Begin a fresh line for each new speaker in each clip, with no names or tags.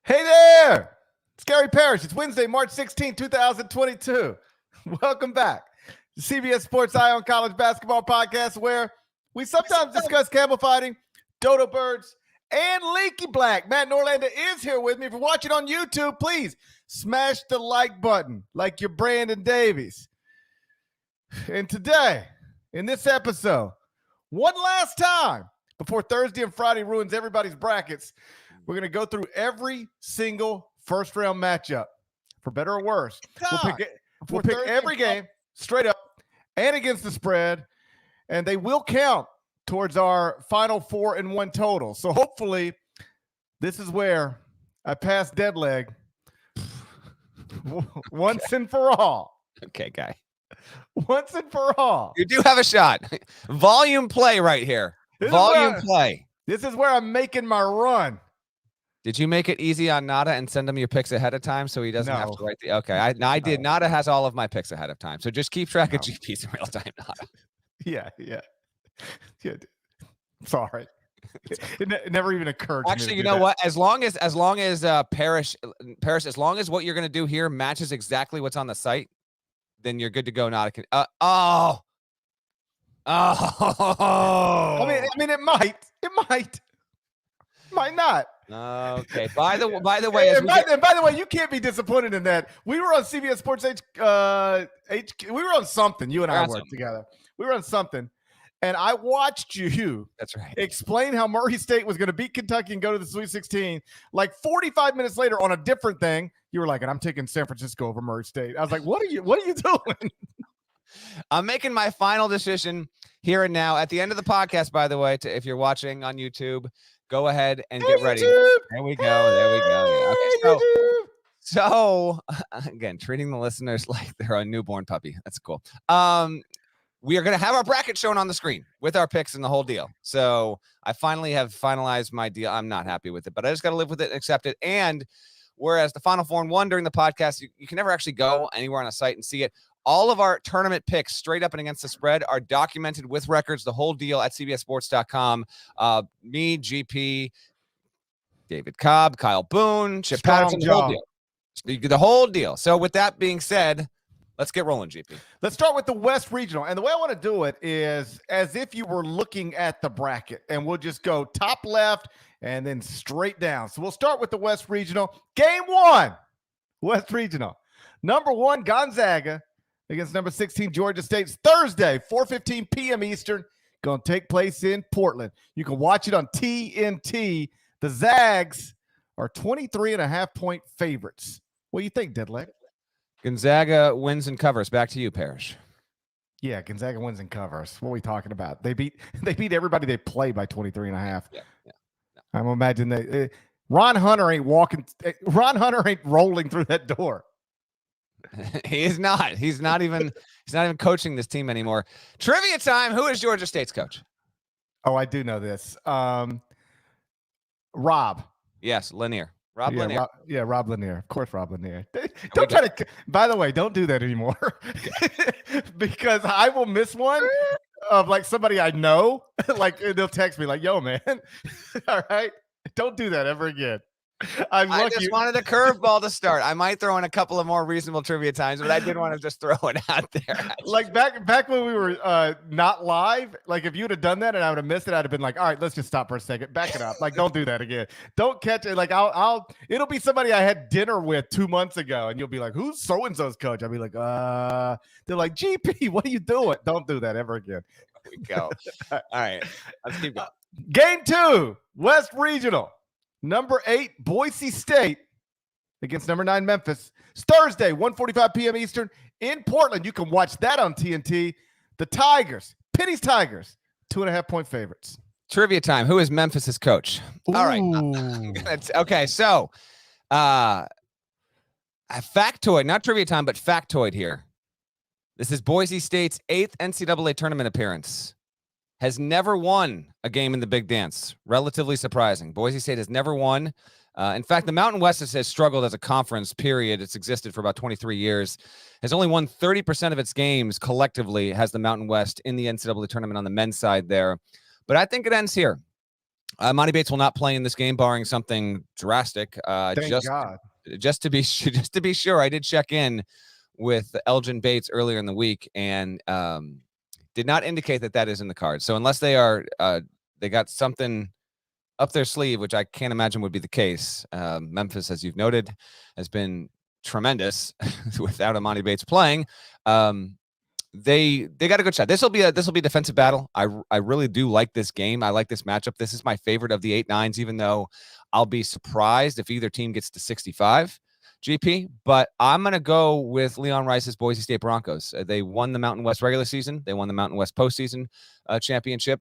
Hey there! It's Gary Parrish. It's Wednesday, March 16, 2022. Welcome back to CBS Sports Eye on College Basketball Podcast, where we sometimes discuss camel fighting, dodo birds, and leaky black. Matt Norlander is here with me. If you're watching on YouTube, please smash the like button like you're Brandon Davies. And today, in this episode, one last time before Thursday and Friday ruins everybody's brackets, we're going to go through every single first-round matchup, for better or worse. We'll pick every game straight up and against the spread, and they will count towards our final 4-1 total. So hopefully this is where I pass dead leg once and for all.
Okay, guy.
Once and for all.
You do have a shot. Volume play right here. Volume play.
This is where I'm making my run.
Did you make it easy on Ncaa and send him your picks ahead of time so he doesn't have to write the... Okay, I did. Ncaa has all of my picks ahead of time. So just keep track of GPs in real time, Ncaa.
Yeah. Sorry. It never even occurred to me.
Actually, you know what? As long as Parrish, as long as what you're going to do here matches exactly what's on the site, then you're good to go. I
mean, it might not.
Okay. By the way,
and by the way, you can't be disappointed in that. We were on CBS Sports HQ. We were on something. You and I worked together. We were on something, and I watched you.
That's right.
Explain how Murray State was going to beat Kentucky and go to the Sweet 16. Like 45 minutes later, on a different thing, you were like, "And I'm taking San Francisco over Murray State." I was like, "What are you doing?"
I'm making my final decision here and now. At the end of the podcast, by the way, if you're watching on YouTube, go ahead and get ready.
YouTube.
There we go. Okay, so again, treating the listeners like they're a newborn puppy. That's cool. We are going to have our bracket shown on the screen with our picks and the whole deal. So I finally have finalized my deal. I'm not happy with it, but I just got to live with it and accept it. And whereas the Final 4-1 during the podcast, you can never actually go anywhere on a site and see it. All of our tournament picks straight up and against the spread are documented with records, the whole deal at cbssports.com. Me, GP, David Cobb, Kyle Boone, Chip Patterson, the whole deal. So with that being said, let's get rolling, GP.
Let's start with the West Regional. And the way I want to do it is as if you were looking at the bracket, and we'll just go top left and then straight down. So we'll start with the West Regional. Game 1, West Regional. Number 1, Gonzaga against number 16, Georgia State. Thursday, 4:15 p.m. Eastern. Going to take place in Portland. You can watch it on TNT. The Zags are 23.5-point favorites. What do you think, Deadleg?
Gonzaga wins and covers. Back to you, Parrish.
Yeah, Gonzaga wins and covers. What are we talking about? They beat everybody they play by 23.5.
Yeah.
I'm imagining Ron Hunter ain't rolling through that door.
He is not. He's not even coaching this team anymore. Trivia time. Who is Georgia State's coach?
Oh, I do know this. Rob.
Yes, Lanier. Rob Lanier.
Rob Lanier. Of course, Rob Lanier. Don't try to. By the way, don't do that anymore, because I will miss one of like somebody I know. Like they'll text me like, "Yo, man, all right, don't do that ever again."
I just wanted a curveball to start. I might throw in a couple of more reasonable trivia times, but I did want to just throw it out there.
Like back when we were not live, like if you'd have done that and I would have missed it, I'd have been like, all right, let's just stop for a second. Back it up. Like, don't do that again. Don't catch it. Like it'll be somebody I had dinner with 2 months ago and you'll be like, who's so-and-so's coach? I'll be like, they're like, GP, what are you doing? Don't do that ever again.
There we go. All right. Let's keep going.
Game 2, West Regional. Number 8, Boise State against number 9, Memphis. It's Thursday, 1:45 p.m. Eastern in Portland. You can watch that on TNT. The Tigers, Penny's Tigers, 2.5-point favorites.
Trivia time. Who is Memphis's coach?
Ooh.
All right. Okay, so a factoid, not trivia time, but factoid here. This is Boise State's 8th NCAA tournament appearance. Has never won a game in the Big Dance. Relatively surprising. Boise State has never won. In fact, the Mountain West has struggled as a conference, period. It's existed for about 23 years. Has only won 30% of its games collectively, has the Mountain West in the NCAA tournament on the men's side there. But I think it ends here. Monty Bates will not play in this game, barring something drastic.
Thank God.
Just to be sure, I did check in with Elgin Bates earlier in the week and did not indicate that is in the card. So unless they are, they got something up their sleeve, which I can't imagine would be the case. Memphis, as you've noted, has been tremendous without Monty Bates playing. They got a good shot. This will be a defensive battle. I really do like this game. I like this matchup. This is my favorite of the 8-9s, even though I'll be surprised if either team gets to 65 GP, but I'm going to go with Leon Rice's Boise State Broncos. They won the Mountain West regular season. They won the Mountain West postseason championship.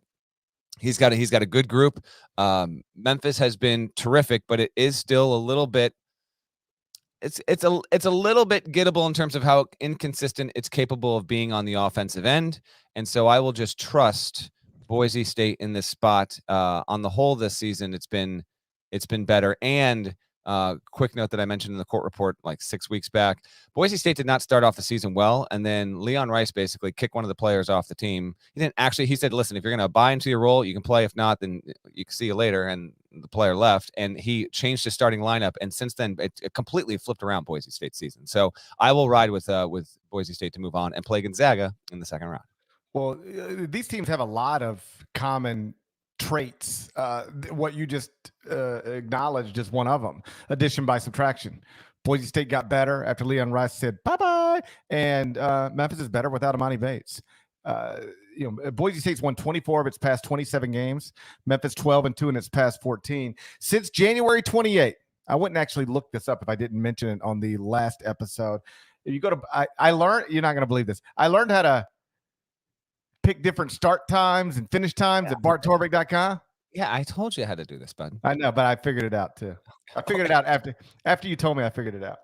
He's got a good group. Memphis has been terrific, but it is still a little bit, it's a little bit gettable in terms of how inconsistent it's capable of being on the offensive end. And so I will just trust Boise State in this spot. On the whole this season, it's been better. And quick note that I mentioned in the court report like 6 weeks back, Boise State did not start off the season well, and then Leon Rice basically kicked one of the players off the team. He said, listen, if you're going to buy into your role, you can play. If not, then you can see you later. And the player left, and he changed his starting lineup, and since then it completely flipped around Boise State's season. So I will ride with Boise State to move on and play Gonzaga in the second round.
Well, these teams have a lot of common traits. What you just acknowledged is one of them. Addition by subtraction. Boise State got better after Leon Rice said bye-bye, and Memphis is better without Emoni Bates. Boise State's won 24 of its past 27 games. Memphis 12-2 in its past 14. Since January 28th, I wouldn't actually look this up if I didn't mention it on the last episode. If you go to, I learned, you're not going to believe this. I learned how to pick different start times and finish times at barttorvik.com.
Yeah, I told you how to do this, bud.
I know, but I figured it out too. I figured it out after you told me. I figured it out.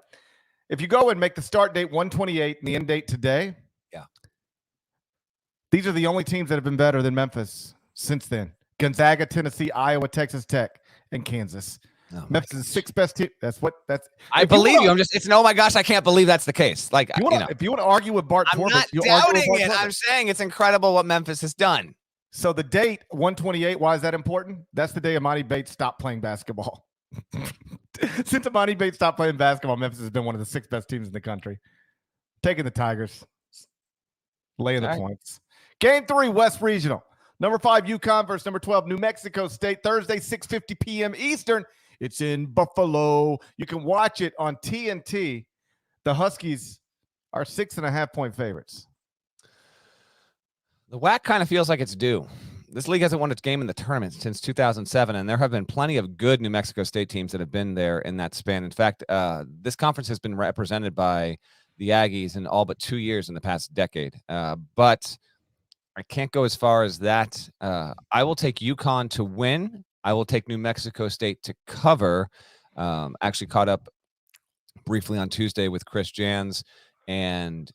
If you go and make the start date 128 and the end date today, these are the only teams that have been better than Memphis since then. Gonzaga, Tennessee, Iowa, Texas Tech, and Kansas. Oh, Memphis is the sixth best team. I
believe you. Oh my gosh, I can't believe that's the case. Like,
if you want to argue with Bart Torvik,
I'm not doubting it. I'm saying it's incredible what Memphis has done.
So the date 128, why is that important? That's the day Emoni Bates stopped playing basketball. Since Emoni Bates stopped playing basketball, Memphis has been one of the 6 best teams in the country. Taking the Tigers, laying the points. Game 3, West Regional. Number 5, UConn versus number 12, New Mexico State. Thursday, 6:50 p.m. Eastern. It's in Buffalo. You can watch it on TNT. The Huskies are 6.5-point favorites.
The WAC kind of feels like it's due. This league hasn't won its game in the tournament since 2007, and there have been plenty of good New Mexico State teams that have been there in that span. In fact, this conference has been represented by the Aggies in all but 2 years in the past decade. But I can't go as far as that. I will take UConn to win. I will take New Mexico State to cover. Actually caught up briefly on Tuesday with Chris Jans, and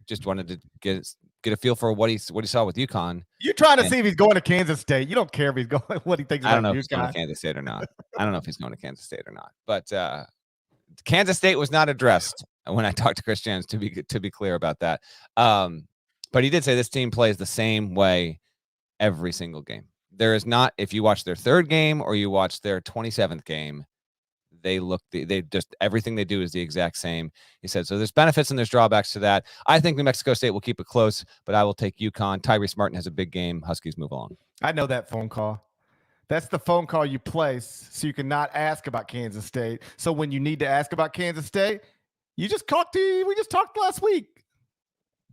just wanted to get a feel for what he saw with UConn.
You're trying to see if he's going to Kansas State. You don't care if he's going, what he thinks about UConn.
I don't know if he's going to Kansas State or not. I don't know if he's going to Kansas State or not. But Kansas State was not addressed when I talked to Chris Jans, to be clear about that. But he did say this team plays the same way every single game. There is not, if you watch their third game or you watch their 27th game, they just, everything they do is the exact same. He said, so there's benefits and there's drawbacks to that. I think New Mexico State will keep it close, but I will take UConn. Tyrese Martin has a big game. Huskies move along.
I know that phone call. That's the phone call you place so you can not ask about Kansas State. So when you need to ask about Kansas State, we just talked last week.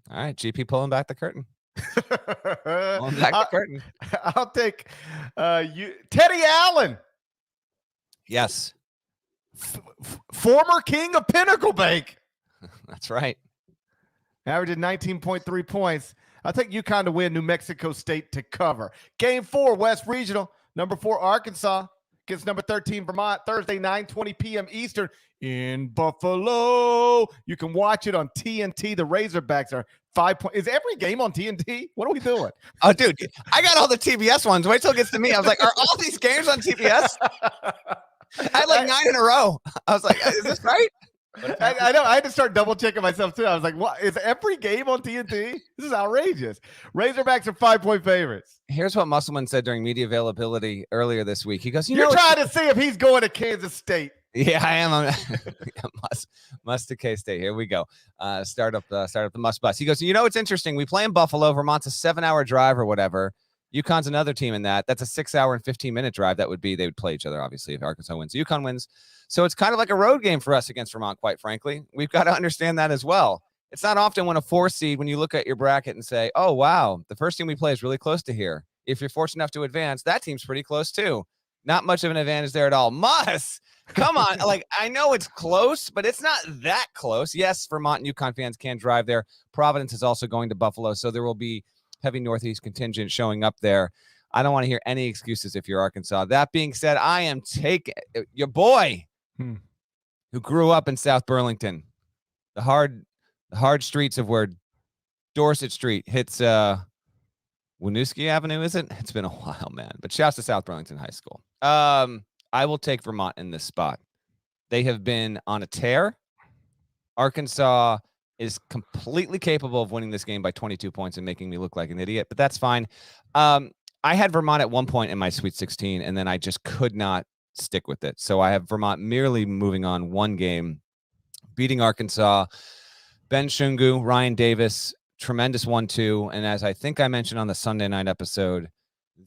All right, GP pulling back the curtain. Pulling back the curtain.
I'll take Teddy Allen.
Yes.
Former king of Pinnacle Bank.
That's right.
Averaging 19.3 points. I'll take UConn to win, New Mexico State to cover. Game 4, West Regional. Number 4, Arkansas against number 13, Vermont. Thursday, 9:20 p.m. Eastern in Buffalo. You can watch it on TNT. The Razorbacks are 5 points. Is every game on TNT? What are we doing?
Oh, dude, I got all the TBS ones. Wait till it gets to me. I was like, are all these games on TBS? I had like 9 in a row. I was like, is this right?
I know. I had to start double checking myself too. I was like, "What is every game on TNT? This is outrageous." Razorbacks are 5-point favorites.
Here's what Musselman said during media availability earlier this week. He goes,
"You're trying to see if he's going to Kansas State."
Yeah, I am. Must to K-State. Here we go. Start up the must bus. He goes, it's interesting. We play in Buffalo. Vermont's a 7-hour drive or whatever. UConn's another team in that. That's a 6-hour and 15-minute drive. They would play each other, obviously, if Arkansas wins. UConn wins. So it's kind of like a road game for us against Vermont, quite frankly. We've got to understand that as well. It's not often when a 4 seed, when you look at your bracket and say, oh, wow, the first team we play is really close to here. If you're fortunate enough to advance, that team's pretty close too. Not much of an advantage there at all. Come on. I know it's close, but it's not that close. Yes, Vermont and UConn fans can drive there. Providence is also going to Buffalo, so there will be heavy Northeast contingent showing up there. I don't want to hear any excuses if you're Arkansas. That being said, I am taking your boy who grew up in South Burlington, the hard streets of where Dorset Street hits Winooski Avenue, is it? It's been a while, man. But shouts to South Burlington High School. I will take Vermont in this spot. They have been on a tear. Arkansas is completely capable of winning this game by 22 points and making me look like an idiot, but that's fine. I had Vermont at one point in my Sweet 16, and then I just could not stick with it. So I have Vermont merely moving on one game, beating Arkansas. Ben Shungu, Ryan Davis, tremendous 1-2. And as I think I mentioned on the Sunday night episode,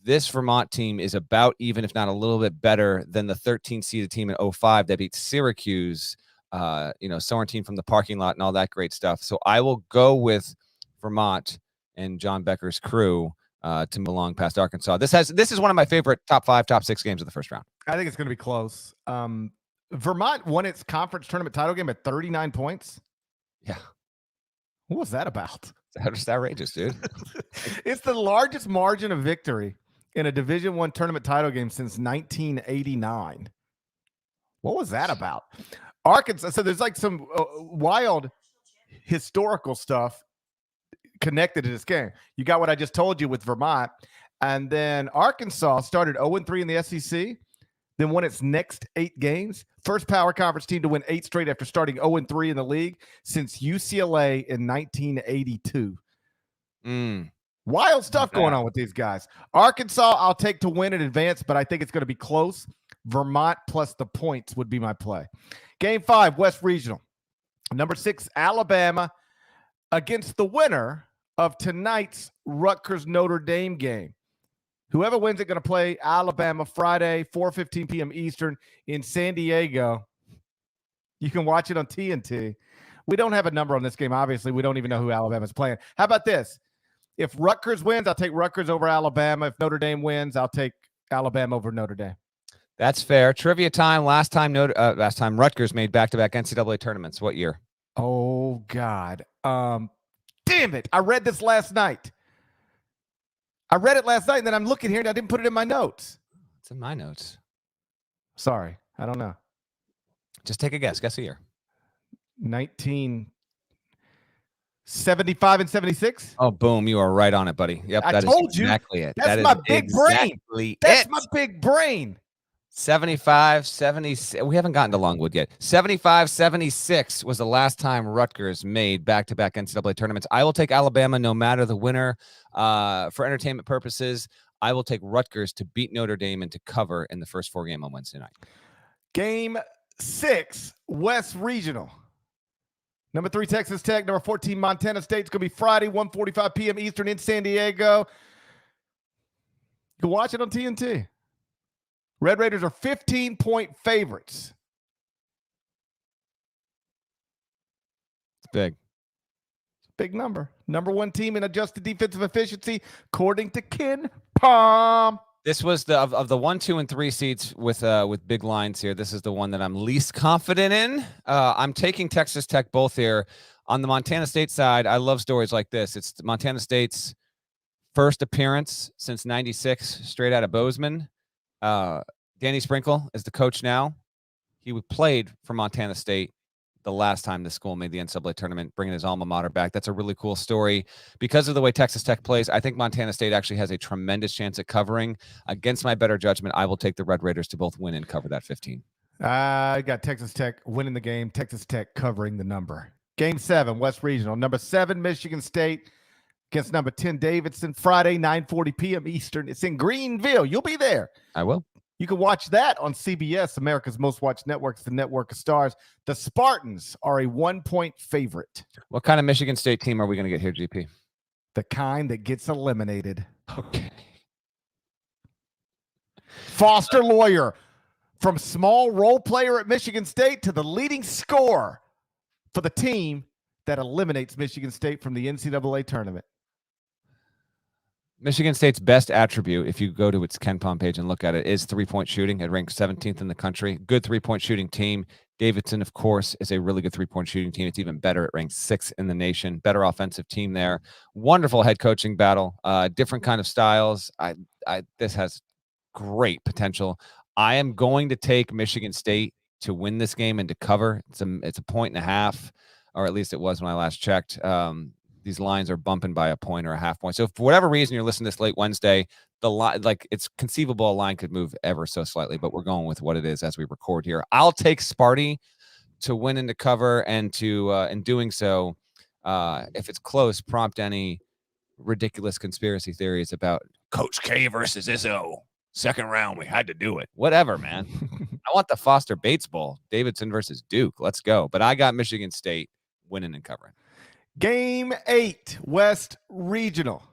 this Vermont team is about even, if not a little bit better than the 13-seeded team in 2005 that beat Syracuse, Sorrentine from the parking lot and all that great stuff. So I will go with Vermont and John Becker's crew to move along past Arkansas. This is one of my favorite top 5, top 6 games of the first round.
I think it's going to be close. Vermont won its conference tournament title game at 39 points.
Yeah.
What was that about?
That's just outrageous, dude.
It's the largest margin of victory in a Division I tournament title game since 1989. What was that about? Arkansas. So there's like some wild historical stuff connected to this game. You got what I just told you with Vermont. And then Arkansas started 0-3 in the SEC, then won its next 8 games. First power conference team to win 8 straight after starting 0-3 in the league since UCLA in 1982. Wild stuff going on with these guys. Arkansas, I'll take to win in advance, but I think it's going to be close. Vermont plus the points would be my play. Game 5, West Regional. Number 6, Alabama against the winner of tonight's Rutgers-Notre Dame game. Whoever wins it going to play Alabama Friday, 4:15 p.m. Eastern in San Diego. You can watch it on TNT. We don't have a number on this game. Obviously, we don't even know who Alabama's playing. How about this? If Rutgers wins, I'll take Rutgers over Alabama. If Notre Dame wins, I'll take Alabama over Notre Dame. That's fair. Trivia time. Last time Rutgers made back-to-back NCAA tournaments. What year? Oh, God. Damn it. I read this last night. And then I'm looking here and I didn't put it in my notes. It's in my notes. Sorry. I don't know. Just take a guess. Guess a year. 1975 and 76. Oh, boom. You are right on it, buddy. Yep. I told you. Exactly it. That's my big brain. That's my big brain. 75, 70. We haven't gotten to Longwood yet. 75, 76 was the last time Rutgers made back-to-back NCAA tournaments. I will take Alabama no matter the winner. For entertainment purposes, I will take Rutgers to beat Notre Dame and to cover in the first 4 game on Wednesday night. Game 6, West Regional. Number 3, Texas Tech. Number 14, Montana State. It's going to be Friday, 1:45 p.m. Eastern in San Diego. You can watch it on TNT. Red Raiders are 15-point favorites. It's big. It's a big number. Number 1 team in adjusted defensive efficiency, according to Ken Palm. This was of the 1, 2, and 3 seeds with big lines here. This is the one that I'm least confident in. I'm taking Texas Tech both here. On the Montana State side, I love stories like this. It's Montana State's first appearance since '96, straight out of Bozeman. Danny Sprinkle is the coach now. He played for Montana State the last time the school made the NCAA tournament, bringing his alma mater back. That's a really cool story. Because of the way Texas Tech plays, I think Montana State actually has a tremendous chance at covering. Against my better judgment, I will take the Red Raiders to both win and cover that 15. I got Texas Tech winning the game. Texas Tech covering the number. Game 7, West Regional. Number 7, Michigan State against number 10, Davidson. Friday, 9:40 p.m. Eastern. It's in Greenville. You'll be there.
I will.
You can watch that on CBS, America's Most Watched Networks, the Network of Stars. The Spartans are a 1-point favorite.
What kind of Michigan State team are we going to get here, GP?
The kind that gets eliminated.
Okay.
Foster Lawyer, from small role player at Michigan State to the leading scorer for the team that eliminates Michigan State from the NCAA tournament.
Michigan State's best attribute, if you go to its KenPom page and look at it, is three-point shooting. It ranks 17th in the country. Good three-point shooting team. Davidson, of course, is a really good three-point shooting team. It's even better. It ranks 6th in the nation. Better offensive team there. Wonderful head coaching battle. Different kind of styles. This has great potential. I am going to take Michigan State to win this game and to cover. It's a 1.5, or at least it was when I last checked. These lines are bumping by a point or a half point. So for whatever reason you're listening to this late Wednesday, the line, like, it's conceivable a line could move ever so slightly, but we're going with what it is as we record here. I'll take Sparty to win and to cover, and to in doing so, if it's close, prompt any ridiculous conspiracy theories about Coach K versus Izzo. Second round, we had to do it. Whatever, man. I want the Foster Bates Bowl. Davidson versus Duke. Let's go. But I got Michigan State winning and covering.
Game 8, West Regional.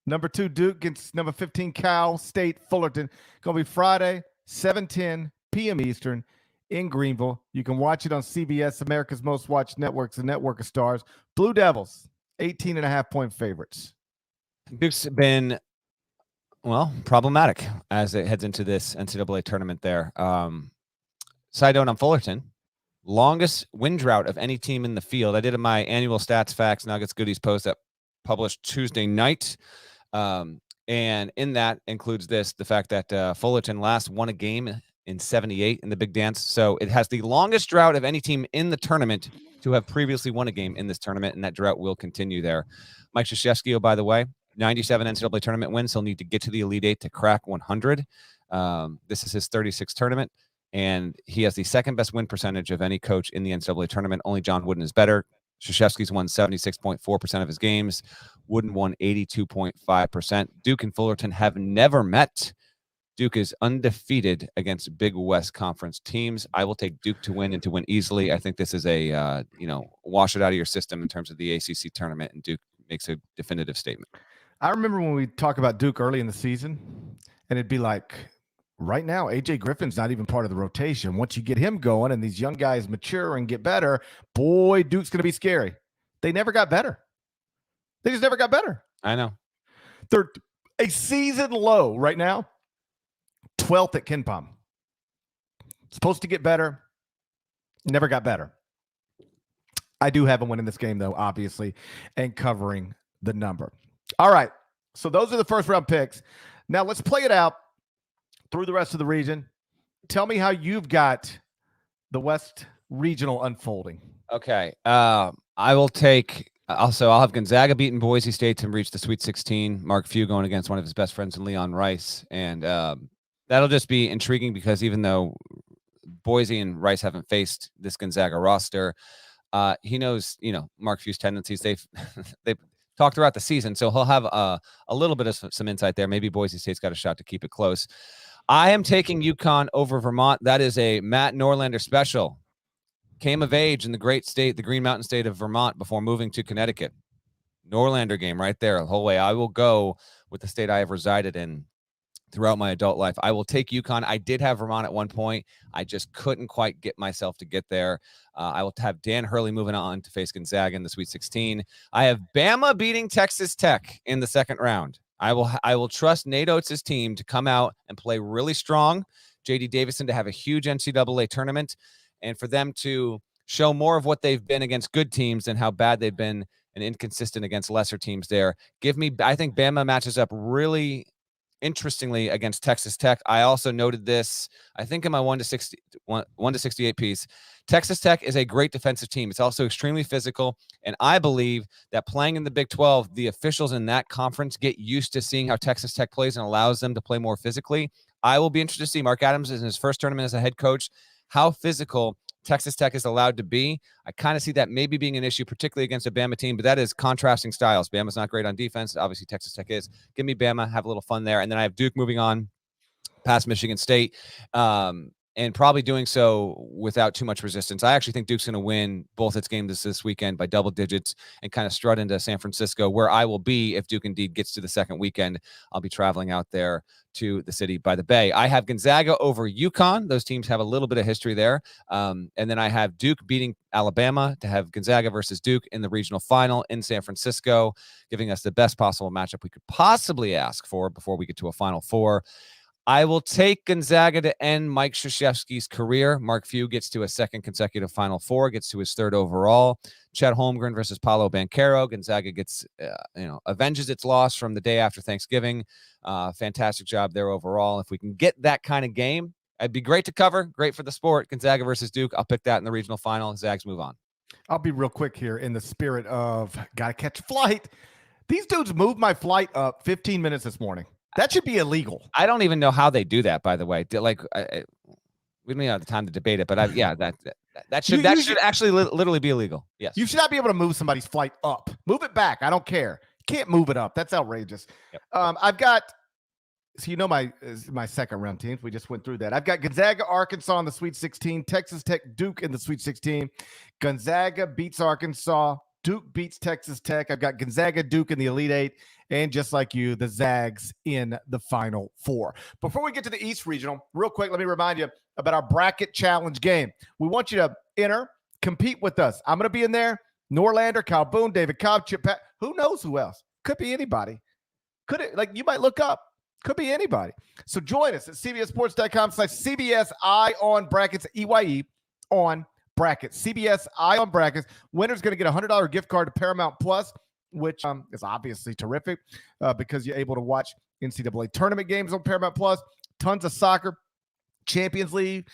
Number 2, Duke against number 15, Cal State Fullerton. Going to be Friday, 7:10 p.m. Eastern in Greenville. You can watch it on CBS, America's Most Watched Networks, the Network of Stars. Blue Devils, 18.5-point favorites.
Duke's been, well, problematic as it heads into this NCAA tournament there. Side note on Fullerton. Longest win drought of any team in the field. I did my annual stats, facts, nuggets, goodies post that published Tuesday night. And in that includes the fact that Fullerton last won a game in 78 in the Big Dance. So it has the longest drought of any team in the tournament to have previously won a game in this tournament, and that drought will continue there. Mike Krzyzewski, by the way, 97 NCAA tournament wins. He'll need to get to the Elite Eight to crack 100. This is his 36th tournament. And he has the second best win percentage of any coach in the NCAA tournament. Only John Wooden is better. Krzyzewski's won 76.4% of his games. Wooden won 82.5%. Duke and Fullerton have never met. Duke is undefeated against Big West Conference teams. I will take Duke to win, and to win easily. I think this is a, wash it out of your system in terms of the ACC tournament, and Duke makes a definitive statement.
I remember when we talk about Duke early in the season, and it'd be like, right now, A.J. Griffin's not even part of the rotation. Once you get him going and these young guys mature and get better, boy, Duke's going to be scary. They never got better. They just never got better.
I know.
They're a season low right now, 12th at KenPom. Supposed to get better. Never got better. I do have them winning this game, though, obviously, and covering the number. All right. So those are the first round picks. Now let's play it out through the rest of the region. Tell me how you've got the West Regional unfolding.
Okay. I will take, I'll have Gonzaga beating Boise State to reach the Sweet 16. Mark Few going against one of his best friends in Leon Rice. And that'll just be intriguing, because even though Boise and Rice haven't faced this Gonzaga roster, he knows, Mark Few's tendencies. They've talked throughout the season, so he'll have a little bit of some insight there. Maybe Boise State's got a shot to keep it close. I am taking UConn over Vermont. That is a Matt Norlander special. Came of age in the great state, the Green Mountain state of Vermont, before moving to Connecticut. Norlander game right there the whole way. I will go with the state I have resided in throughout my adult life. I will take UConn. I did have Vermont at one point. I just couldn't quite get myself to get there. I will have Dan Hurley moving on to face Gonzaga in the Sweet 16. I have Bama beating Texas Tech in the second round. I will trust Nate Oates' team to come out and play really strong. J.D. Davison to have a huge NCAA tournament, and for them to show more of what they've been against good teams and how bad they've been and inconsistent against lesser teams there. I think Bama matches up really interestingly against Texas Tech. I also noted this, I think, in my 1 to 68 piece. Texas Tech is a great defensive team. It's also extremely physical, and I believe that playing in the Big 12, the officials in that conference get used to seeing how Texas Tech plays and allows them to play more physically. I will be interested to see Mark Adams in his first tournament as a head coach, how physical Texas Tech is allowed to be. I kind of see that maybe being an issue, particularly against a Bama team, but that is contrasting styles. Bama's not great on defense. Obviously, Texas Tech is. Give me Bama, have a little fun there. And then I have Duke moving on past Michigan State, and probably doing so without too much resistance. I actually think Duke's going to win both its games this weekend by double digits and kind of strut into San Francisco, where I will be if Duke indeed gets to the second weekend. I'll be traveling out there to the city by the bay. I have Gonzaga over UConn. Those teams have a little bit of history there. And then I have Duke beating Alabama to have Gonzaga versus Duke in the regional final in San Francisco, giving us the best possible matchup we could possibly ask for before we get to a Final Four. I will take Gonzaga to end Mike Krzyzewski's career. Mark Few gets to a second consecutive Final Four, gets to his third overall. Chet Holmgren versus Paolo Banchero. Gonzaga gets, avenges its loss from the day after Thanksgiving. Fantastic job there overall. If we can get that kind of game, it'd be great to cover. Great for the sport. Gonzaga versus Duke. I'll pick that in the regional final. Zags move on.
I'll be real quick here in the spirit of gotta catch a flight. These dudes moved my flight up 15 minutes this morning. That should be illegal.
I don't even know how they do that, by the way. Like, we don't have the time to debate it, but that should actually literally be illegal. Yes.
You should not be able to move somebody's flight up. Move it back. I don't care. You can't move it up. That's outrageous.
Yep.
I've got, so you know my second round teams. We just went through that. I've got Gonzaga, Arkansas in the Sweet 16, Texas Tech, Duke in the Sweet 16. Gonzaga beats Arkansas. Duke beats Texas Tech. I've got Gonzaga, Duke in the Elite Eight. And just like you, the Zags in the Final Four. Before we get to the East Regional, real quick, let me remind you about our bracket challenge game. We want you to enter, compete with us. I'm going to be in there. Norlander, Kyle Boone, David Cobb, Chip Pat. Who knows who else? Could be anybody. Could it? Like, you might look up. Could be anybody. So join us at cbssports.com/CBS Eye on Brackets, EYE on Brackets. CBS Eye on Brackets. Winner's going to get a $100 gift card to Paramount Plus, which is obviously terrific because you're able to watch NCAA tournament games on Paramount Plus, tons of soccer, Champions League,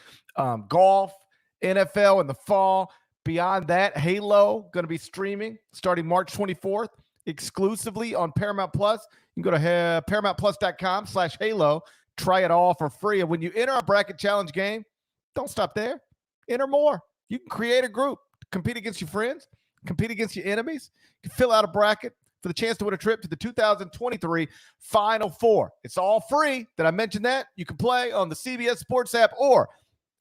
golf, NFL in the fall. Beyond that, Halo going to be streaming starting March 24th exclusively on Paramount Plus. You can go to ParamountPlus.com/Halo, try it all for free. And when you enter our bracket challenge game, don't stop there. Enter more. You can create a group, compete against your friends, compete against your enemies. You can fill out a bracket for the chance to win a trip to the 2023 Final Four. It's all free. Did I mention that? You can play on the CBS Sports app or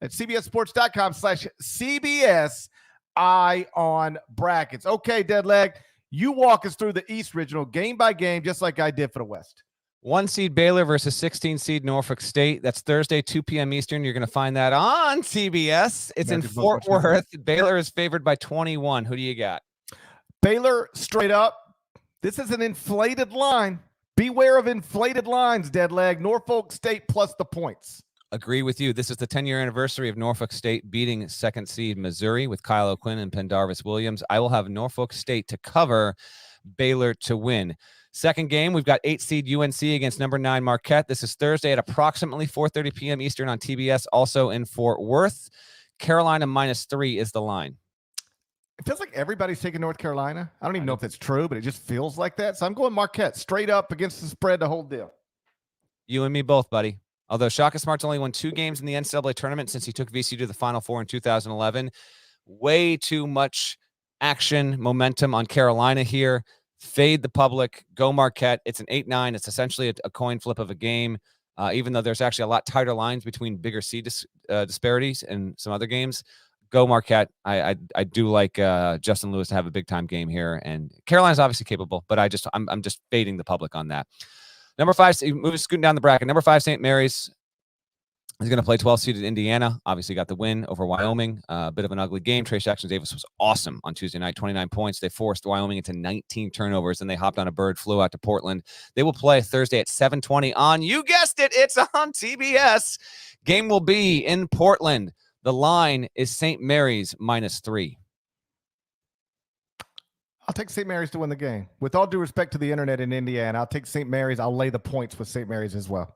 at cbssports.com/CBS Eye on Brackets. Okay, Deadleg, you walk us through the East Regional game by game, just like I did for the West.
1 seed Baylor versus 16 seed Norfolk State. That's Thursday, 2 p.m. Eastern. You're going to find that on CBS. It's in Fort Worth. Baylor is favored by 21. Who do you got?
Baylor straight up. This is an inflated line. Beware of inflated lines, Deadleg. Norfolk State plus the points.
Agree with you. This is the 10-year anniversary of Norfolk State beating second seed Missouri with Kyle O'Quinn and Pendarvis Williams. I will have Norfolk State to cover, Baylor to win. Second game, we've got 8 seed UNC against number 9 Marquette. This is Thursday at approximately 4:30 p.m. Eastern on TBS, also in Fort Worth. Carolina -3 is the line.
It feels like everybody's taking North Carolina. I don't even know if that's true, but it just feels like that. So I'm going Marquette straight up against the spread, the whole deal.
You and me both, buddy. Although Shaka Smart's only won 2 games in the NCAA tournament since he took VCU to the Final Four in 2011. Way too much action, momentum on Carolina here. Fade the public, go Marquette. It's an 8-9. It's essentially a coin flip of a game, even though there's actually a lot tighter lines between bigger seed disparities and some other games. Go Marquette. I do like Justin Lewis to have a big time game here, and Carolina's obviously capable, but I'm just fading the public on that. Number 5, scooting down the bracket. Number 5, St. Mary's is going to play 12-seeded Indiana. Obviously got the win over Wyoming. A bit of an ugly game. Trace Jackson-Davis was awesome on Tuesday night, 29 points. They forced Wyoming into 19 turnovers, and they hopped on a bird, flew out to Portland. They will play Thursday at 7:20 on, you guessed it, it's on TBS. Game will be in Portland. The line is St. Mary's -3.
I'll take St. Mary's to win the game. With all due respect to the internet in Indiana, I'll take St. Mary's. I'll lay the points with St. Mary's as well.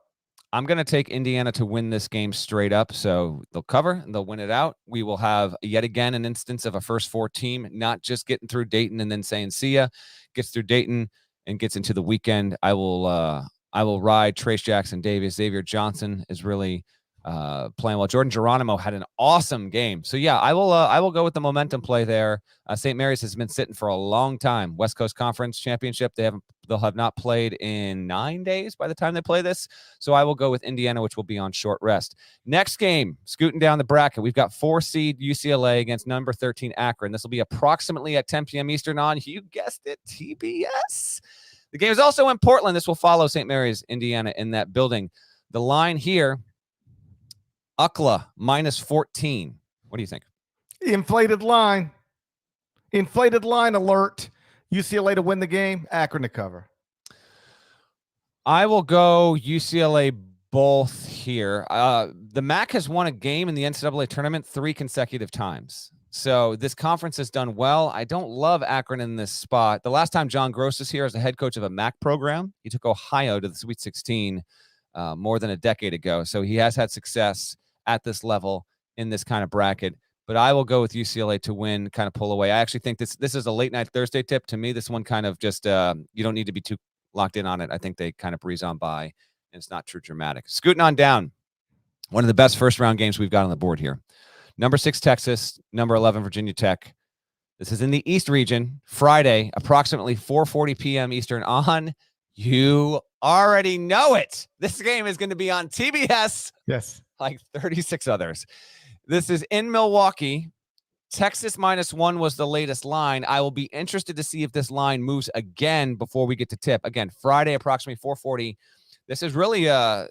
I'm going to take Indiana to win this game straight up. So they'll cover and they'll win it out. We will have yet again an instance of a first 4 team, not just getting through Dayton and then saying, see ya, gets through Dayton and gets into the weekend. I will ride Trace Jackson-Davis. Xavier Johnson is really playing well. Jordan Geronimo had an awesome game. So yeah, I will go with the momentum play there. St. Mary's has been sitting for a long time. West Coast Conference Championship. They'll have not played in 9 days by the time they play this. So I will go with Indiana, which will be on short rest. Next game, scooting down the bracket, we've got 4 seed UCLA against number 13 Akron. This will be approximately at 10 p.m. Eastern on, you guessed it, TBS. The game is also in Portland. This will follow St. Mary's, Indiana, in that building. The line here, UCLA -14. What do you think?
Inflated line. Inflated line alert. UCLA to win the game, Akron to cover.
I will go UCLA both here. The MAC has won a game in the NCAA tournament 3 consecutive times. So this conference has done well. I don't love Akron in this spot. The last time John Gross was here as the head coach of a MAC program, he took Ohio to the Sweet 16 more than a decade ago. So he has had success at this level in this kind of bracket. But I will go with UCLA to win, kind of pull away. I actually think this is a late night Thursday tip. To me, this one kind of just, you don't need to be too locked in on it. I think they kind of breeze on by, and it's not too dramatic. Scooting on down, one of the best first round games we've got on the board here. Number 6, Texas, number 11, Virginia Tech. This is in the East region, Friday, approximately 4:40 p.m. Eastern on, you already know it. This game is going to be on TBS.
Yes.
Like 36 others. This is in Milwaukee. Texas -1 was the latest line. I will be interested to see if this line moves again before we get to tip. Again, Friday, approximately 4:40. This is really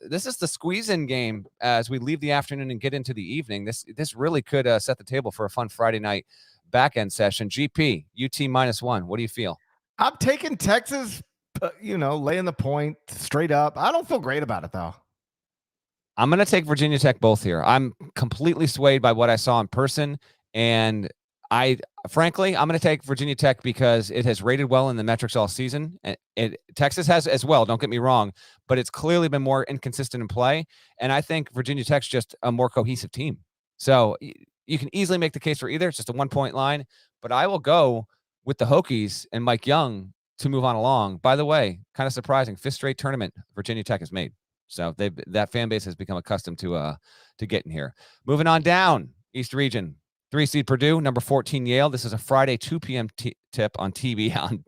this is the squeeze-in game as we leave the afternoon and get into the evening. This really could set the table for a fun Friday night back-end session. GP, UT -1. What do you feel?
I'm taking Texas, laying the point straight up. I don't feel great about it, though.
I'm going to take Virginia Tech both here. I'm completely swayed by what I saw in person. And frankly, I'm going to take Virginia Tech because it has rated well in the metrics all season. Texas has as well, don't get me wrong, but it's clearly been more inconsistent in play. And I think Virginia Tech's just a more cohesive team. So you can easily make the case for either. It's just a 1-point line. But I will go with the Hokies and Mike Young to move on along. By the way, kind of surprising, 5th straight tournament Virginia Tech has made. So that fan base has become accustomed to getting here. Moving on down, East Region, 3 seed Purdue, number 14 Yale. This is a Friday 2 p.m. tip on TBS.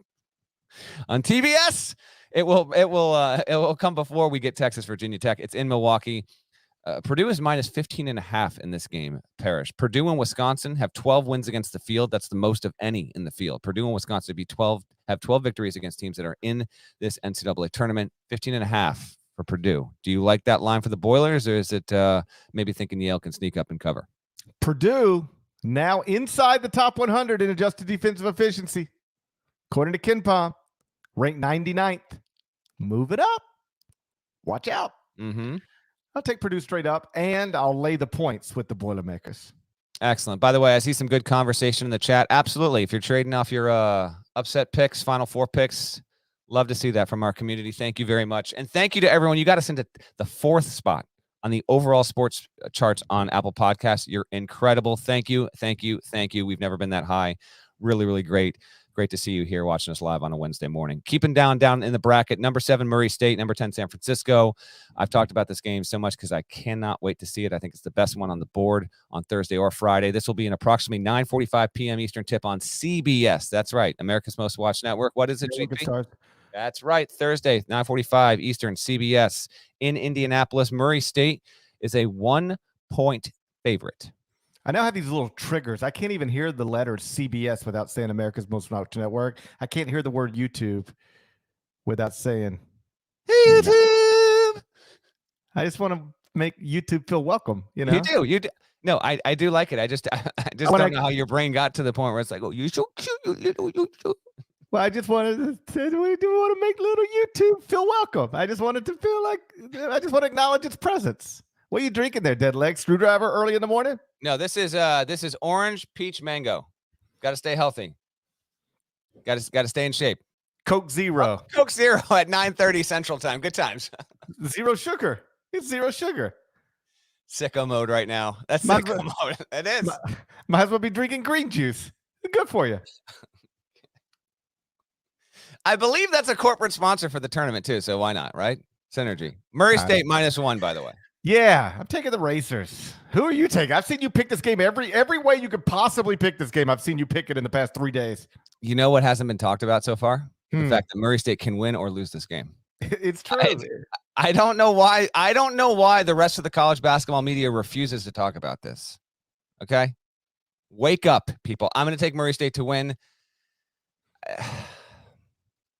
It will come before we get Texas Virginia Tech. It's in Milwaukee. Purdue is -15.5 in this game. Parrish. Purdue and Wisconsin have 12 wins against the field. That's the most of any in the field. Purdue and Wisconsin have 12 victories against teams that are in this NCAA tournament. 15.5. For Purdue. Do you like that line for the Boilers, or is it maybe thinking Yale can sneak up and cover?
Purdue now inside the top 100 in adjusted defensive efficiency. According to KenPom, ranked 99th. Move it up. Watch out.
Mm-hmm.
I'll take Purdue straight up, and I'll lay the points with the Boilermakers.
Excellent. By the way, I see some good conversation in the chat. Absolutely. If you're trading off your upset picks, Final Four picks, love to see that from our community. Thank you very much. And thank you to everyone. You got us into the 4th spot on the overall sports charts on Apple Podcasts. You're incredible. Thank you. Thank you. Thank you. We've never been that high. Really, really great. Great to see you here watching us live on a Wednesday morning. Keeping down in the bracket, number 7, Murray State, number 10, San Francisco. I've talked about this game so much because I cannot wait to see it. I think it's the best one on the board on Thursday or Friday. This will be an approximately 9:45 p.m. Eastern tip on CBS. That's right. America's Most Watched Network. What is it, GP? That's right. Thursday, 9:45 Eastern, CBS in Indianapolis. Murray State is a 1-point favorite.
I now have these little triggers. I can't even hear the letter CBS without saying America's Most Watched Network. I can't hear the word YouTube without saying, hey, YouTube. I just want to make YouTube feel welcome. You
do. No, I do like it. I just don't know how your brain got to the point where it's like, oh, you so cute.
Well, I just wanted to say, we do want to make little YouTube feel welcome. I just wanted to feel like, I just want to acknowledge its presence. What are you drinking there, dead leg? Screwdriver early in the morning?
No, this is orange, peach, mango. Got to stay healthy. Got to stay in shape.
Coke Zero.
Coke Zero at 9:30 Central Time. Good times.
Zero sugar. It's zero sugar.
Sicko mode right now. That's sicko mode. It is.
Might as well be drinking green juice. Good for you.
I believe that's a corporate sponsor for the tournament too, so why not, right? Synergy. Murray State -1, by the way.
Yeah, I'm taking the Racers. Who are you taking? I've seen you pick this game every way you could possibly pick this game. I've seen you pick it in the past 3 days.
You know what hasn't been talked about so far? The
Hmm.
fact that Murray State can win or lose this game.
It's true.
I don't know why. I don't know why the rest of the college basketball media refuses to talk about this. Okay, wake up, people. I'm going to take Murray State to win.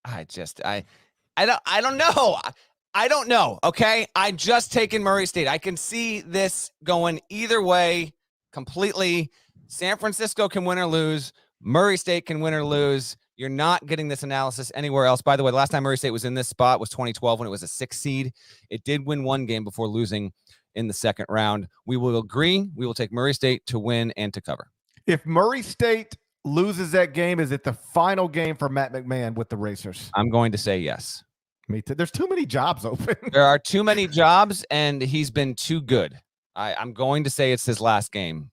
I don't know. I don't know. Okay, I just taken Murray State. I can see this going either way completely. San Francisco can win or lose. Murray State can win or lose. You're not getting this analysis anywhere else. By the way, the last time Murray State was in this spot was 2012 when it was a 6 seed. It did win one game before losing in the second round. We will agree. We will take Murray State to win and to cover.
If Murray State loses that game, is it the final game for Matt McMahon with the Racers?
I'm going to say yes.
Me too. There's too many jobs open.
There are too many jobs, and he's been too good. I'm going to say it's his last game.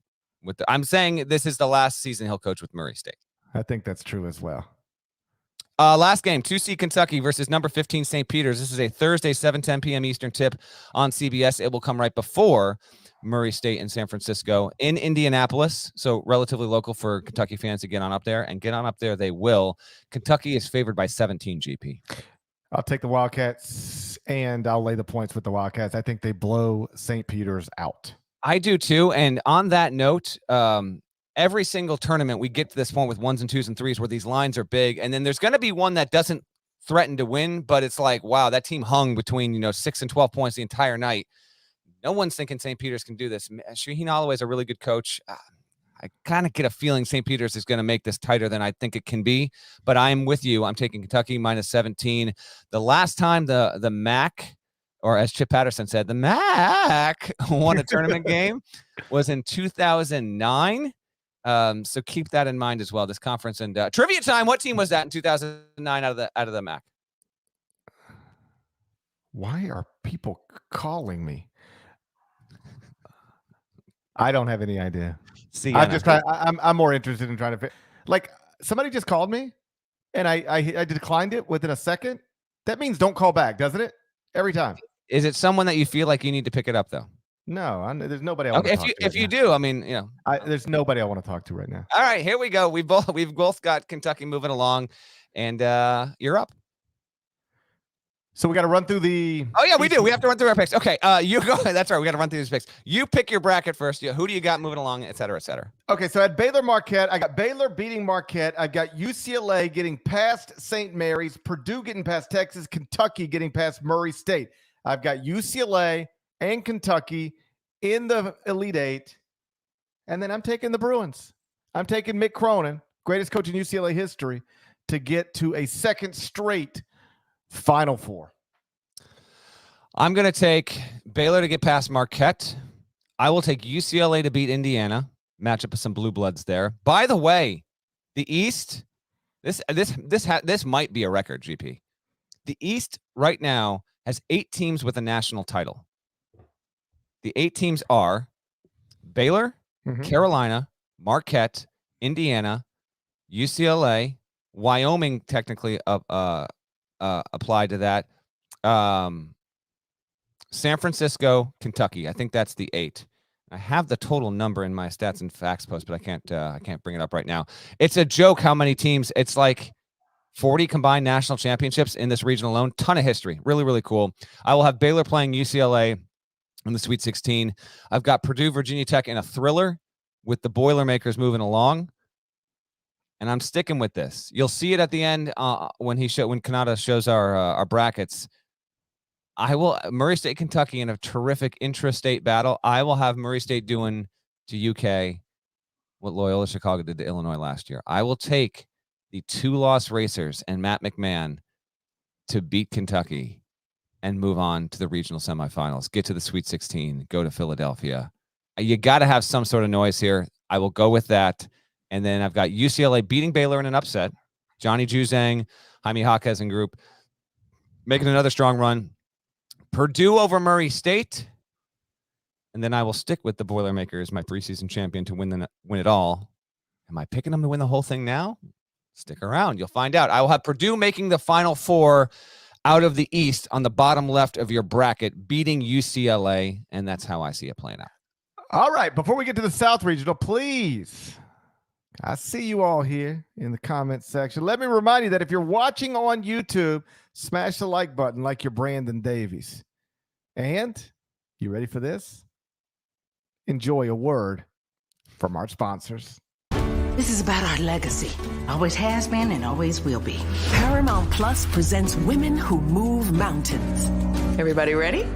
I'm saying this is the last season he'll coach with Murray State.
I think that's true as well.
Last game, 2C Kentucky versus number 15 St. Peter's. This is a Thursday, 7:10 p.m. Eastern tip on CBS. It will come right before Murray State and San Francisco in Indianapolis, so relatively local for Kentucky fans to get on up there, and get on up there they will. Kentucky is favored by 17, GP.
I'll take the Wildcats, and I'll lay the points with the Wildcats. I think they blow St. Peter's out.
I do too, and on that note, every single tournament we get to this point with 1s and 2s and 3s where these lines are big, and then there's going to be one that doesn't threaten to win, but it's like, wow, that team hung between 6 and 12 points the entire night. No one's thinking St. Peter's can do this. Shaheen Holloway is a really good coach. I kind of get a feeling St. Peter's is going to make this tighter than I think it can be, but I'm with you. I'm taking Kentucky minus 17. The last time the MAC, or as Chip Patterson said, the MAC won a tournament game was in 2009. So keep that in mind as well. This conference and trivia time. What team was that in 2009 out of the MAC?
Why are people calling me? I don't have any idea.
See,
I'm more interested in trying to like somebody just called me, and I declined it within a second. That means don't call back, doesn't it? Every time.
Is it someone that you feel like you need to pick it up though?
No, there's nobody I want
to
talk to.
If you do, I mean,
there's nobody I want to talk to right now.
All right, here we go. We've both got Kentucky moving along, and you're up.
So we got to run through the.
Oh yeah, we do. We have to run through our picks. Okay, you go. That's right. We got to run through these picks. You pick your bracket first. Who do you got moving along, et cetera, et cetera?
Okay, so at Baylor Marquette, I got Baylor beating Marquette. I got UCLA getting past St. Mary's, Purdue getting past Texas, Kentucky getting past Murray State. I've got UCLA and Kentucky in the Elite Eight, and then I'm taking the Bruins. I'm taking Mick Cronin, greatest coach in UCLA history, to get to a second straight Final Four.
I'm going to take Baylor to get past Marquette. I will take UCLA to beat Indiana. Match up with some blue bloods there. By the way, the East, this might be a record, GP. The East right now has 8 teams with a national title. The 8 teams are Baylor, Carolina, Marquette, Indiana, UCLA, Wyoming technically applied to that. San Francisco, Kentucky. I think that's the 8. I have the total number in my stats and facts post, but I can't bring it up right now. It's a joke how many teams. It's like 40 combined national championships in this region alone. Ton of history. Really, really cool. I will have Baylor playing UCLA in the Sweet 16. I've got Purdue, Virginia Tech in a thriller with the Boilermakers moving along. And I'm sticking with this. You'll see it at the end when Kanata shows our brackets. I will Murray State, Kentucky in a terrific intra-state battle. I will have Murray State doing to UK what Loyola Chicago did to Illinois last year. I will take the 2-loss Racers and Matt McMahon to beat Kentucky and move on to the regional semifinals, get to the Sweet 16, go to Philadelphia. You got to have some sort of noise here. I will go with that. And then I've got UCLA beating Baylor in an upset. Johnny Juzang, Jaime Jaquez and group making another strong run. Purdue over Murray State. And then I will stick with the Boilermakers, my preseason champion, to win it all. Am I picking them to win the whole thing now? Stick around. You'll find out. I will have Purdue making the Final Four out of the East on the bottom left of your bracket, beating UCLA, and that's how I see it playing out.
All right, before we get to the South Regional, please, I see you all here in the comment section. Let me remind you that if you're watching on YouTube, smash the like button like you're Brandon Davies. And you ready for this? Enjoy a word from our sponsors.
This is about our legacy. Always has been and always will be. Paramount Plus presents Women Who Move Mountains. Everybody ready?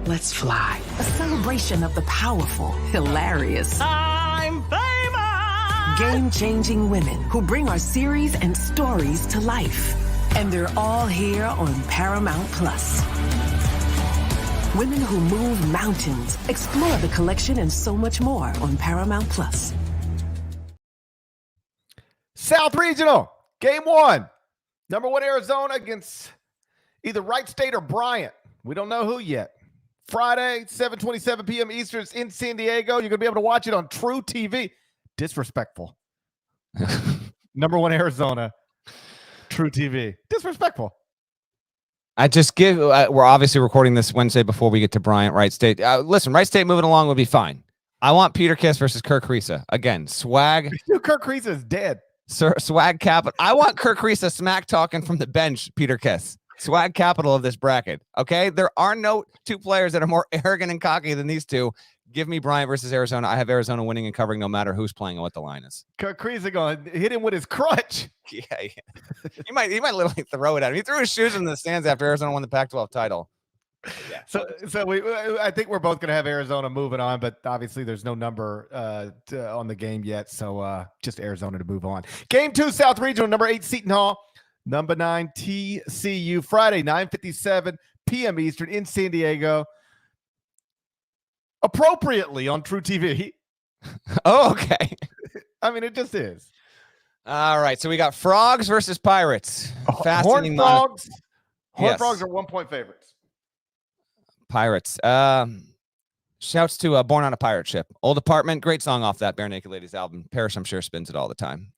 Let's fly. A celebration of the powerful, hilarious, I'm famous! Game-changing women who bring our series and stories to life. And they're all here on Paramount Plus. Women Who Move Mountains. Explore the collection and so much more on Paramount Plus.
South Regional, game 1. Number 1 Arizona against either Wright State or Bryant. We don't know who yet. Friday, 7:27 p.m. Eastern. It's in San Diego. You're going to be able to watch it on True TV. Disrespectful. Number 1 Arizona, True TV. Disrespectful.
I just give. We're obviously recording this Wednesday before we get to Bryant, Wright State. Listen, Wright State moving along would be fine. I want Peter Kiss versus Kirk Risa. Again, swag.
Kirk Risa is dead.
Swag capital. I want Kirk Risa smack talking from the bench, Peter Kiss. Swag capital of this bracket. Okay? There are no two players that are more arrogant and cocky than these two. Give me Bryant versus Arizona. I have Arizona winning and covering no matter who's playing and what the line is.
Kirk Risa going to hit him with his crutch.
Yeah. He might literally throw it at him. He threw his shoes in the stands after Arizona won the Pac-12 title. Yeah.
So I think we're both going to have Arizona moving on, but obviously there's no number on the game yet. So just Arizona to move on. Game 2, South Regional, number 8 Seton Hall, number 9 TCU. Friday, 9:57 p.m. Eastern in San Diego. Appropriately on True TV.
Oh, okay.
I mean, it just is.
All right. So we got Frogs versus Pirates.
Horned Frogs.
Yes.
Frogs are 1-point favorites.
Pirates. Shouts to Born on a Pirate Ship. Old Apartment. Great song off that Bare Naked Ladies album. Parrish, I'm sure, spins it all the time.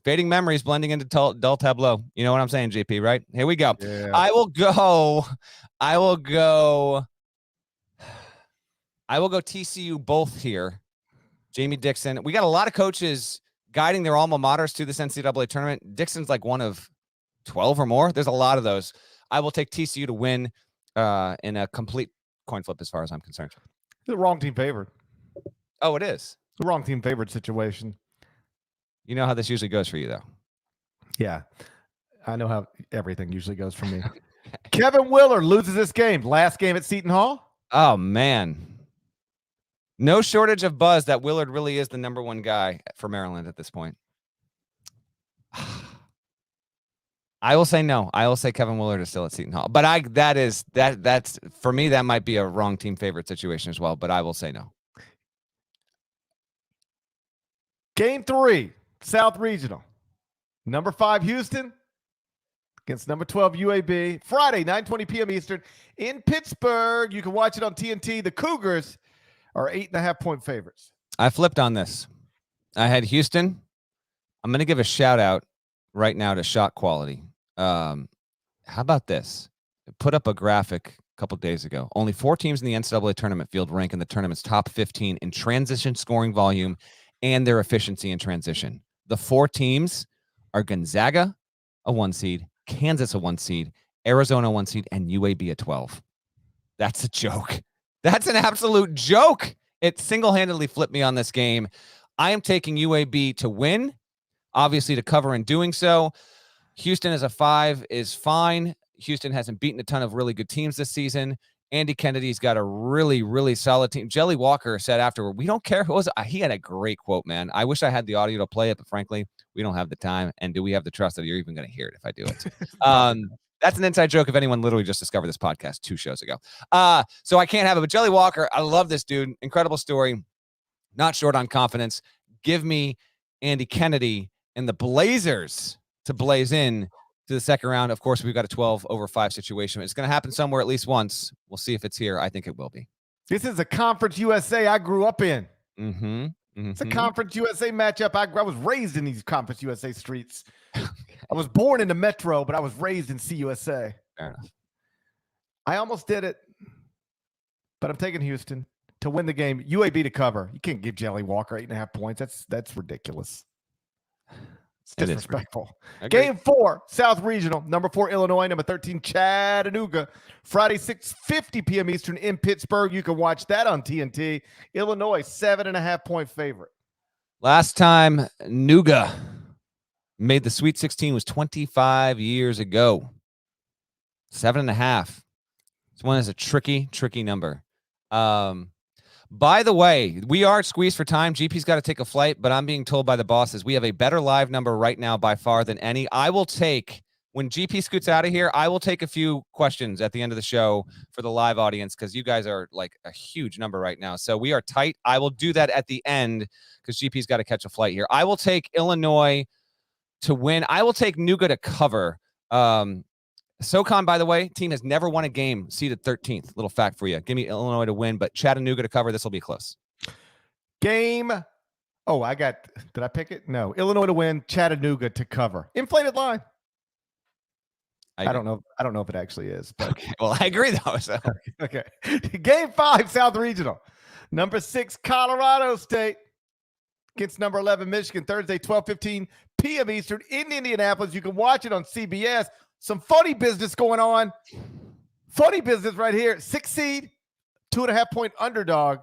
Fading memories blending into dull tableau. You know what I'm saying, JP, right? Here we go.
Yeah.
I will go TCU both here. Jamie Dixon. We got a lot of coaches guiding their alma maters to this NCAA tournament. Dixon's like one of 12 or more. There's a lot of those. I will take TCU to win in a complete coin flip as far as I'm concerned.
The wrong team favored.
Oh, it is.
The wrong team favored situation.
You know how this usually goes for you, though.
Yeah. I know how everything usually goes for me. Kevin Willard loses this game. Last game at Seton Hall.
Oh, man. No shortage of buzz that Willard really is the number 1 guy for Maryland at this point. I will say no. I will say Kevin Willard is still at Seton Hall. But that's for me, that might be a wrong team favorite situation as well. But I will say no.
Game 3, South Regional. Number 5, Houston against number 12, UAB. Friday, 9:20 p.m. Eastern in Pittsburgh. You can watch it on TNT. The Cougars are 8.5-point favorites.
I flipped on this. I had Houston. I'm going to give a shout out right now to shot quality. How about this? I put up a graphic a couple days ago. Only 4 teams in the NCAA tournament field rank in the tournament's top 15 in transition scoring volume and their efficiency in transition. The 4 teams are Gonzaga, a 1 seed, Kansas, a 1 seed, Arizona, 1 seed, and UAB, a 12. That's a joke. That's an absolute joke. It single-handedly flipped me on this game. I am taking UAB to win, obviously to cover in doing so. Houston as a 5 is fine. Houston hasn't beaten a ton of really good teams this season. Andy Kennedy's got a really, really solid team. Jelly Walker said afterward, we don't care who it was. He had a great quote, man. I wish I had the audio to play it, but frankly, we don't have the time. And do we have the trust that you're even going to hear it if I do it? That's an inside joke if anyone literally just discovered this podcast 2 shows ago. So I can't have it. But Jelly Walker, I love this dude. Incredible story. Not short on confidence. Give me Andy Kennedy and the Blazers to blaze in to the second round. Of course, we've got a 12/5 situation. It's going to happen somewhere at least once. We'll see if it's here. I think it will be.
This is a Conference USA I grew up in.
Mm-hmm.
It's a Conference USA matchup. I was raised in these Conference USA streets. I was born in the Metro, but I was raised in CUSA.
Fair enough.
I almost did it, but I'm taking Houston to win the game. UAB to cover. You can't give Jelly Walker 8.5 points. That's ridiculous. It's disrespectful. Game 4, South Regional. Number 4, Illinois. Number 13, Chattanooga. Friday, 6:50 p.m. Eastern in Pittsburgh. You can watch that on TNT. Illinois, 7.5 point favorite.
Last time Nuga made the Sweet 16 was 25 years ago. 7.5. This one is a tricky number. By the way, we are squeezed for time. GP's got to take a flight, but I'm being told by the bosses we have a better live number right now by far than any. I will take, when GP scoots out of here, I will take a few questions at the end of the show for the live audience because you guys are like a huge number right now. So we are tight. I will do that at the end because GP's got to catch a flight here. I will take Illinois to win. I will take Nuga to cover. SoCon, by the way, team has never won a game seeded 13th. Little fact for you. Give me Illinois to win, but Chattanooga to cover. This will be close.
Game. Oh, did I pick it? No. Illinois to win, Chattanooga to cover. Inflated line. I don't know. I don't know if it actually is. But
okay. Well, I agree though. So.
Okay. Game 5, South Regional. Number 6, Colorado State against number 11, Michigan. Thursday, 12:15 p.m. Eastern in Indianapolis. You can watch it on CBS. Some funny business going on. Funny business right here. 6 seed, 2.5 point underdog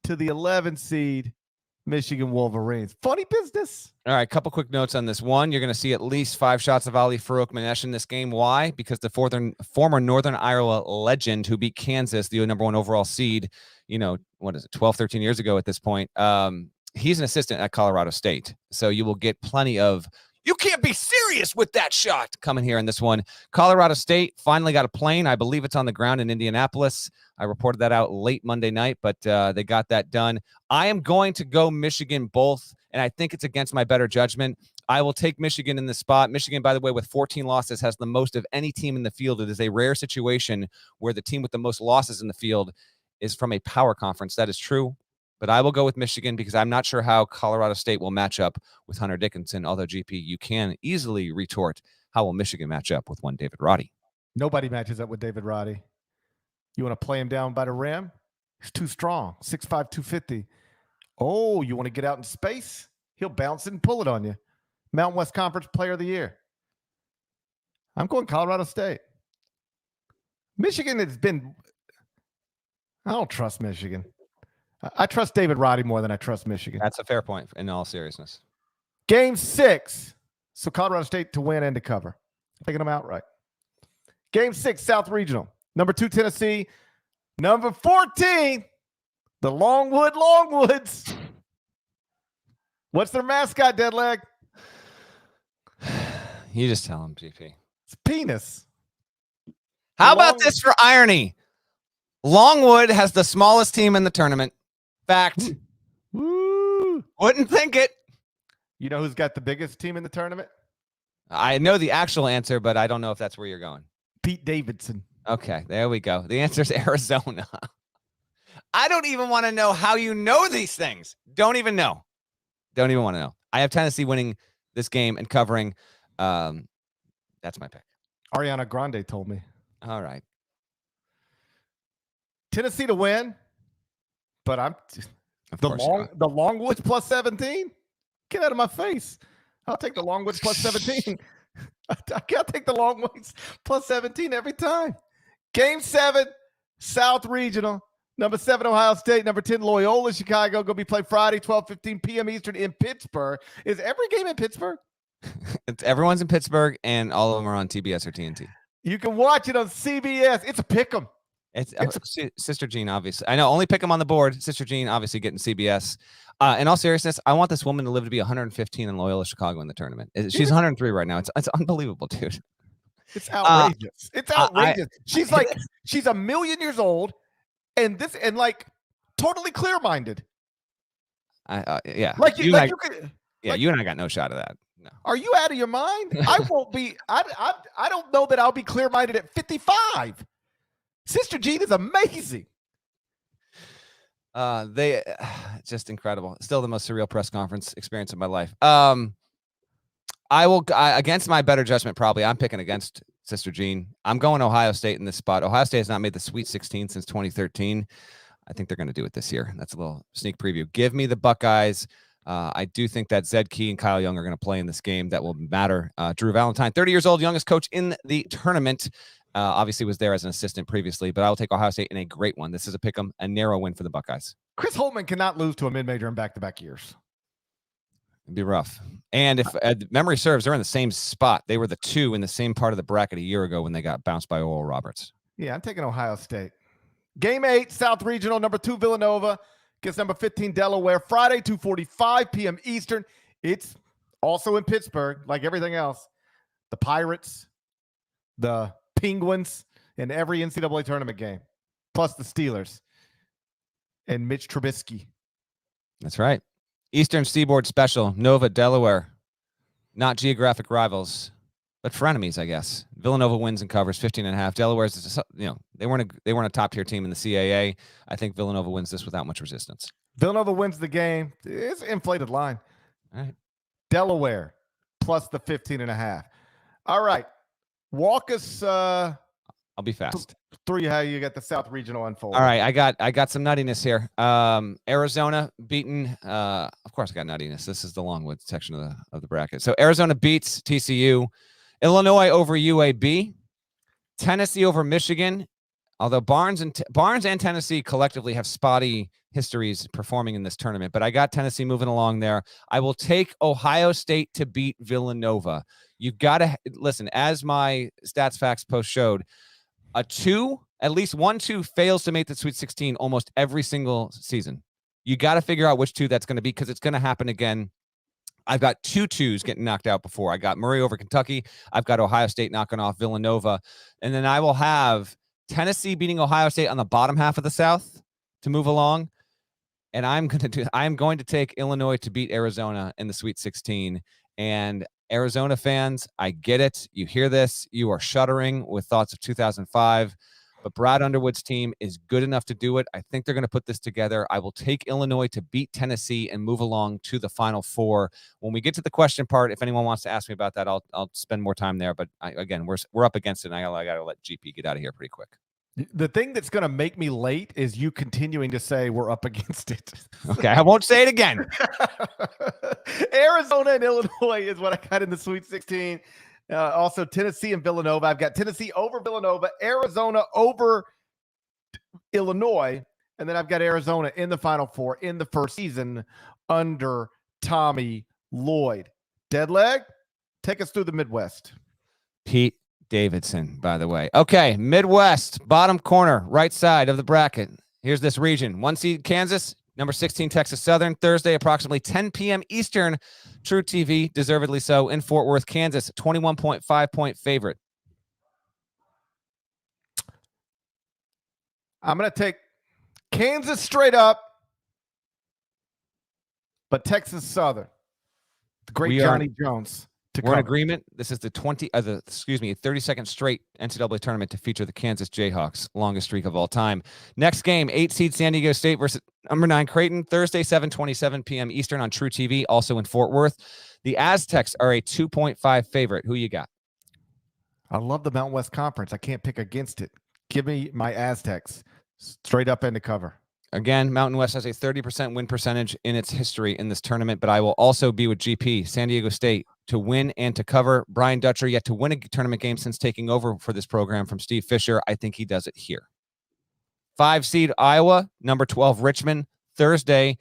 to the 11 seed Michigan Wolverines. Funny business.
All right, couple quick notes on this. One, you're going to see at least 5 shots of Ali Farouk Manesh in this game. Why? Because the former Northern Iowa legend who beat Kansas, the number 1 overall seed, 12, 13 years ago at this point, he's an assistant at Colorado State. So you will get plenty of "you can't be serious with that shot" coming here in this one. Colorado State finally got a plane. I believe it's on the ground in Indianapolis. I reported that out late Monday night, but they got that done. I am going to go Michigan both, and I think it's against my better judgment. I will take Michigan in this spot. Michigan, by the way, with 14 losses, has the most of any team in the field. It is a rare situation where the team with the most losses in the field is from a power conference. That is true. But I will go with Michigan because I'm not sure how Colorado State will match up with Hunter Dickinson. Although, GP, you can easily retort, how will Michigan match up with one David Roddy?
Nobody matches up with David Roddy. You want to play him down by the rim? He's too strong. 6'5", 250. Oh, you want to get out in space? He'll bounce it and pull it on you. Mountain West Conference Player of the Year. I'm going Colorado State. Michigan has been... I don't trust Michigan. I trust David Roddy more than I trust Michigan.
That's a fair point in all seriousness.
Game 6. So Colorado State to win and to cover. Taking them outright. Game 6, South Regional. Number 2, Tennessee. Number 14, the Longwoods. What's their mascot, Deadleg?
You just tell him, GP.
It's penis.
How about this for irony? Longwood has the smallest team in the tournament. Fact.
Woo.
Wouldn't think it.
You know who's got the biggest team in the tournament?
I know the actual answer, but I don't know if that's where you're going.
Pete Davidson.
Okay, there we go. The answer is Arizona. I don't even want to know how you know these things. Don't even know. Don't even want to know. I have Tennessee winning this game and covering. That's my pick.
Ariana Grande told me.
All right.
Tennessee to win. But I'm the Longwoods plus 17. Get out of my face. I'll take the Longwoods plus 17. I can't take the Longwoods plus 17 every time. Game 7, South Regional. Number 7, Ohio State. Number 10, Loyola Chicago. Going to be played Friday, 12:15 p.m. Eastern in Pittsburgh. Is every game in Pittsburgh?
Everyone's in Pittsburgh, and all of them are on TBS or TNT.
You can watch it on CBS. It's a pick'em.
It's Sister Jean, obviously. I know, only pick them on the board. Sister Jean, obviously, getting CBS. In all seriousness, I want this woman to live to be 115 in Loyola Chicago in the tournament. She's 103 right now. It's unbelievable, dude.
It's outrageous. It's outrageous. She's she's 1,000,000 years old, and totally clear-minded.
Yeah.
You
and I got no shot of that. No.
Are you out of your mind? I won't be. I don't know that I'll be clear-minded at 55. Sister Jean is amazing.
Just incredible. Still the most surreal press conference experience of my life. against my better judgment, probably I'm picking against Sister Jean. I'm going Ohio State in this spot. Ohio State has not made the Sweet 16 since 2013. I think they're going to do it this year. That's a little sneak preview. Give me the Buckeyes. I do think that Zed Key and Kyle Young are going to play in this game. That will matter. Drew Valentine, 30 years old, youngest coach in the tournament. Obviously was there as an assistant previously, but I will take Ohio State in a great one. This is a pick 'em, a narrow win for the Buckeyes.
Chris Holtman cannot lose to a mid-major in back-to-back years.
It'd be rough. And if memory serves, they're in the same spot. They were the 2 in the same part of the bracket a year ago when they got bounced by Oral Roberts.
Yeah, I'm taking Ohio State. Game 8, South Regional, number 2 Villanova against number 15 Delaware. Friday, 2:45 p.m. Eastern. It's also in Pittsburgh, like everything else. The Pirates, the Penguins, and every NCAA tournament game, plus the Steelers and Mitch Trubisky.
That's right. Eastern Seaboard Special, Nova, Delaware. Not geographic rivals, but frenemies, I guess. Villanova wins and covers 15.5. Delaware's, they weren't a top tier team in the CAA. I think Villanova wins this without much resistance.
Villanova wins the game. It's an inflated line.
All right.
Delaware plus the 15.5. All right. Walk us
I'll be fast.
through how you got the South Regional unfold.
All right, I got some nuttiness here. Arizona beaten. Of course, I got nuttiness. This is the Longwood section of the bracket. So Arizona beats TCU. Illinois over UAB. Tennessee over Michigan. Although Barnes and Tennessee collectively have spotty histories performing in this tournament, but I got Tennessee moving along there. I will take Ohio State to beat Villanova. You've got to listen, as my Stats Facts post showed, at least 1-2 fails to make the Sweet 16 almost every single season. You got to figure out which 2 that's going to be, because it's going to happen again. I've got 2 2s getting knocked out before. I got Murray over Kentucky. I've got Ohio State knocking off Villanova. And then I will have Tennessee beating Ohio State on the bottom half of the South to move along. And I'm going to take Illinois to beat Arizona in the Sweet 16. And Arizona fans, I get it. You hear this, you are shuddering with thoughts of 2005. But Brad Underwood's team is good enough to do it. I think they're going to put this together. I will take Illinois to beat Tennessee and move along to the Final Four. When we get to the question part, if anyone wants to ask me about that, I'll spend more time there. But again, we're up against it, and I got to let GP get out of here pretty quick.
The thing that's going to make me late is you continuing to say we're up against it.
Okay, I won't say it again.
Arizona and Illinois is what I got in the Sweet 16. Also, Tennessee and Villanova. I've got Tennessee over Villanova, Arizona over Illinois, and then I've got Arizona in the Final Four in the first season under Tommy Lloyd. Deadleg, take us through the Midwest.
Pete Davidson, by the way. Okay, Midwest, bottom corner, right side of the bracket. Here's this region. 1 seed Kansas, number 16 Texas Southern, Thursday, approximately 10 p.m. Eastern. True TV, deservedly so, in Fort Worth, Kansas, 21.5-point favorite.
I'm going to take Kansas straight up, but Texas Southern. The great Johnny Jones.
We're in agreement. This is the 32nd straight NCAA tournament to feature the Kansas Jayhawks, longest streak of all time. Next game, 8 seed San Diego State versus number 9 Creighton, Thursday, 7:27 p.m. Eastern on True TV, also in Fort Worth. The Aztecs are a 2.5 favorite. Who you got?
I love the Mountain West Conference. I can't pick against it. Give me my Aztecs straight up and to cover.
Again, Mountain West has a 30% win percentage in its history in this tournament, but I will also be with GP, San Diego State, to win and to cover. Brian Dutcher yet to win a tournament game since taking over for this program from Steve Fisher. I think he does it here. 5 seed Iowa, number 12 Richmond, Thursday,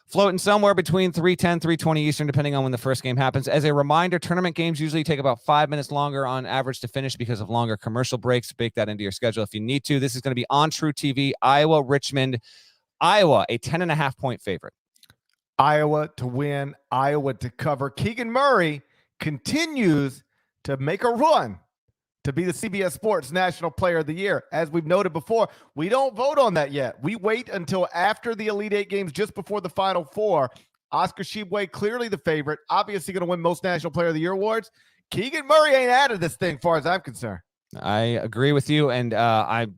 floating somewhere between 3:10, 3:20 Eastern, depending on when the first game happens. As a reminder, tournament games usually take about 5 minutes longer on average to finish because of longer commercial breaks. Bake that into your schedule if you need to. This is going to be on True TV, Iowa, Richmond. Iowa, a 10.5-point favorite.
Iowa to win, Iowa to cover. Keegan Murray continues to make a run to be the CBS Sports National Player of the Year. As we've noted before, we don't vote on that yet. We wait until after the Elite Eight games, just before the Final Four. Oscar Tshiebwe, clearly the favorite, obviously going to win most National Player of the Year awards. Keegan Murray ain't out of this thing, as far as I'm concerned.
I agree with you, and I'm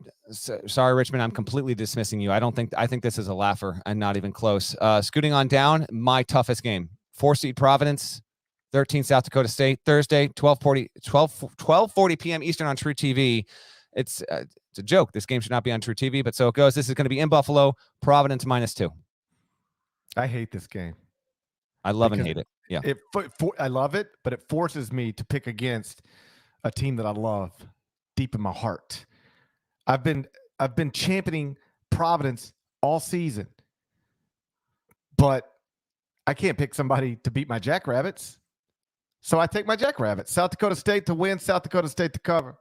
sorry, Richmond, I'm completely dismissing you. I think this is a laugher and not even close. Scooting on down, my toughest game. 4 seed Providence 13 South Dakota State. Thursday, 12:40 p.m. Eastern on True TV. It's a joke. This game should not be on True TV, but so it goes. This is going to be in Buffalo. Providence -2.
I hate this game.
I love and hate it. Yeah.
I love it, but it forces me to pick against a team that I love deep in my heart. I've been championing Providence all season, but I can't pick somebody to beat my Jackrabbits. So I take my Jackrabbits. South Dakota State to win, South Dakota State to cover.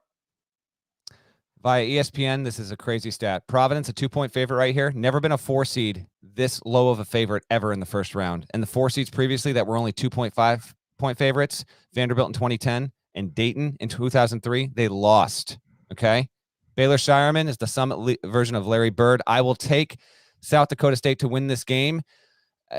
Via ESPN, this is a crazy stat. Providence, a 2-point favorite right here. Never been a 4 seed this low of a favorite ever in the first round. And the 4 seeds previously that were only 2.5 point favorites, Vanderbilt in 2010 and Dayton in 2003, they lost. Okay. Baylor Shireman is the Summit version of Larry Bird. I will take South Dakota State to win this game.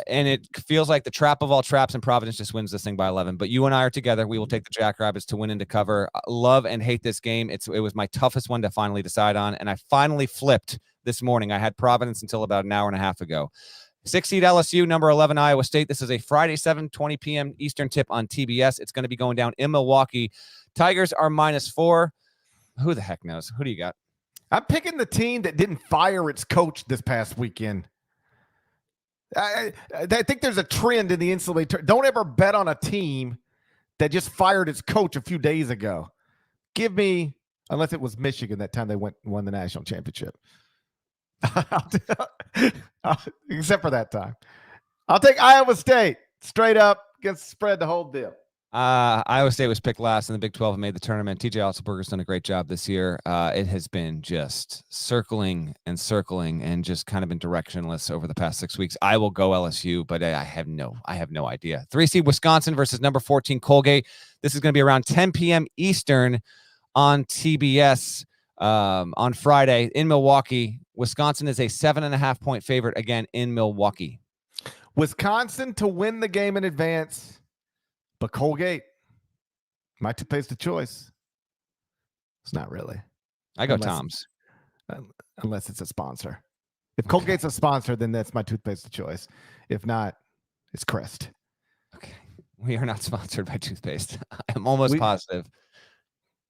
And it feels like the trap of all traps, and Providence just wins this thing by 11. But you and I are together. We will take the Jackrabbits to win and to cover. Love and hate this game. It was my toughest one to finally decide on, and I finally flipped this morning. I had Providence until about an hour and a half ago. 6 seed LSU, number 11 Iowa State. This is a Friday 7:20 p.m. Eastern tip on TBS. It's going to be going down in Milwaukee. Tigers are -4. Who the heck knows? Who do you got?
I'm picking the team that didn't fire its coach this past weekend. I think there's a trend in the NCAA. Don't ever bet on a team that just fired its coach a few days ago. Give me, unless it was Michigan that time they won the national championship. Except for that time. I'll take Iowa State straight up against the spread, the whole deal.
Iowa State was picked last in the Big 12 and made the tournament. TJ Otzelberger's done a great job this year. It has been just circling and just kind of been directionless over the past 6 weeks. I will go LSU, but I have no idea. 3 seed Wisconsin versus number 14 Colgate. This is going to be around 10 p.m. Eastern on TBS on Friday in Milwaukee. Wisconsin is a 7.5 point favorite again in Milwaukee.
Wisconsin to win the game in advance. But Colgate, my toothpaste of choice. It's not really.
I go Tom's.
Unless it's a sponsor. If Colgate's a sponsor, then that's my toothpaste of choice. If not, it's Crest.
Okay. We are not sponsored by toothpaste. I'm almost positive.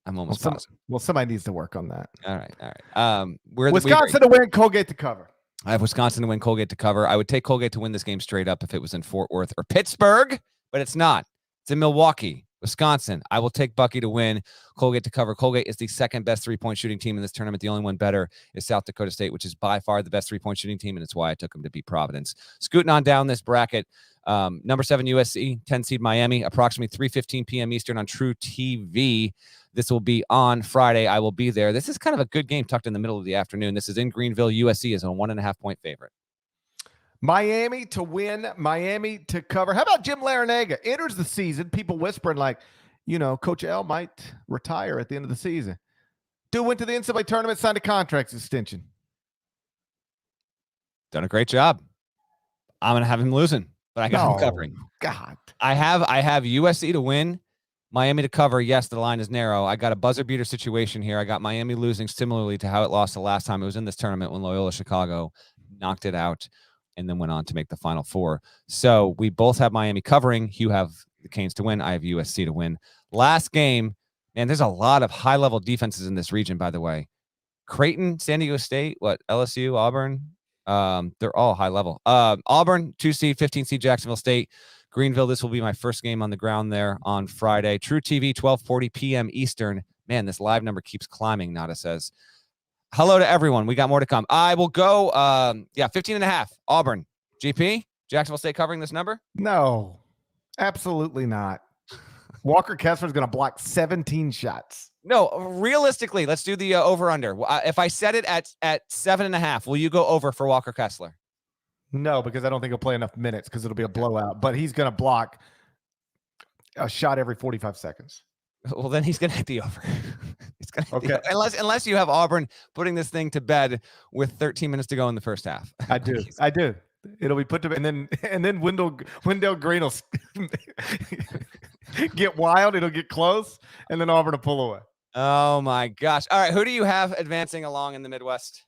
Well, somebody needs to work on that.
All right.
Wisconsin to win, Colgate to cover.
I have Wisconsin to win, Colgate to cover. I would take Colgate to win this game straight up if it was in Fort Worth or Pittsburgh, but it's not. It's in Milwaukee, Wisconsin. I will take Bucky to win, Colgate to cover. Colgate is the second best 3-point shooting team in this tournament. The only one better is South Dakota State, which is by far the best 3-point shooting team, and it's why I took them to beat Providence. Scooting on down this bracket, number 7 USC, 10 seed Miami, approximately 3:15 p.m. Eastern on True TV. This will be on Friday. I will be there. This is kind of a good game tucked in the middle of the afternoon. This is in Greenville. USC is a 1.5 point favorite.
Miami to win, Miami to cover. How about Jim Larinaga? Enters the season. People whispering like, Coach L might retire at the end of the season. Dude went to the NCAA tournament, signed a contract extension.
Done a great job. I'm going to have him losing, but I got him covering.
God.
I have USC to win, Miami to cover. Yes, the line is narrow. I got a buzzer beater situation here. I got Miami losing similarly to how it lost the last time it was in this tournament when Loyola Chicago knocked it out and then went on to make the Final Four. So we both have Miami covering. You have the Canes to win. I have USC to win. Last game, man, there's a lot of high-level defenses in this region, by the way. Creighton, San Diego State, LSU, Auburn, they're all high-level. Auburn, 2 seed, 15 seed Jacksonville State. Greenville, this will be my first game on the ground there on Friday. True TV, 12:40 p.m. Eastern. Man, this live number keeps climbing, Nada says. Hello to everyone. We got more to come. I will go, 15.5. Auburn. GP, Jacksonville State covering this number?
No, absolutely not. Walker Kessler's going to block 17 shots.
No, realistically, let's do the over-under. If I set it at 7.5, will you go over for Walker Kessler?
No, because I don't think he'll play enough minutes because it'll be a blowout. But he's going to block a shot every 45 seconds.
Well, then he's going to hit the over. It's going to
okay.
Unless you have Auburn putting this thing to bed with 13 minutes to go in the first half.
I do. It'll be put to bed, and then Wendell Green will get wild. It'll get close, and then Auburn will pull away.
Oh my gosh! All right, who do you have advancing along in the Midwest?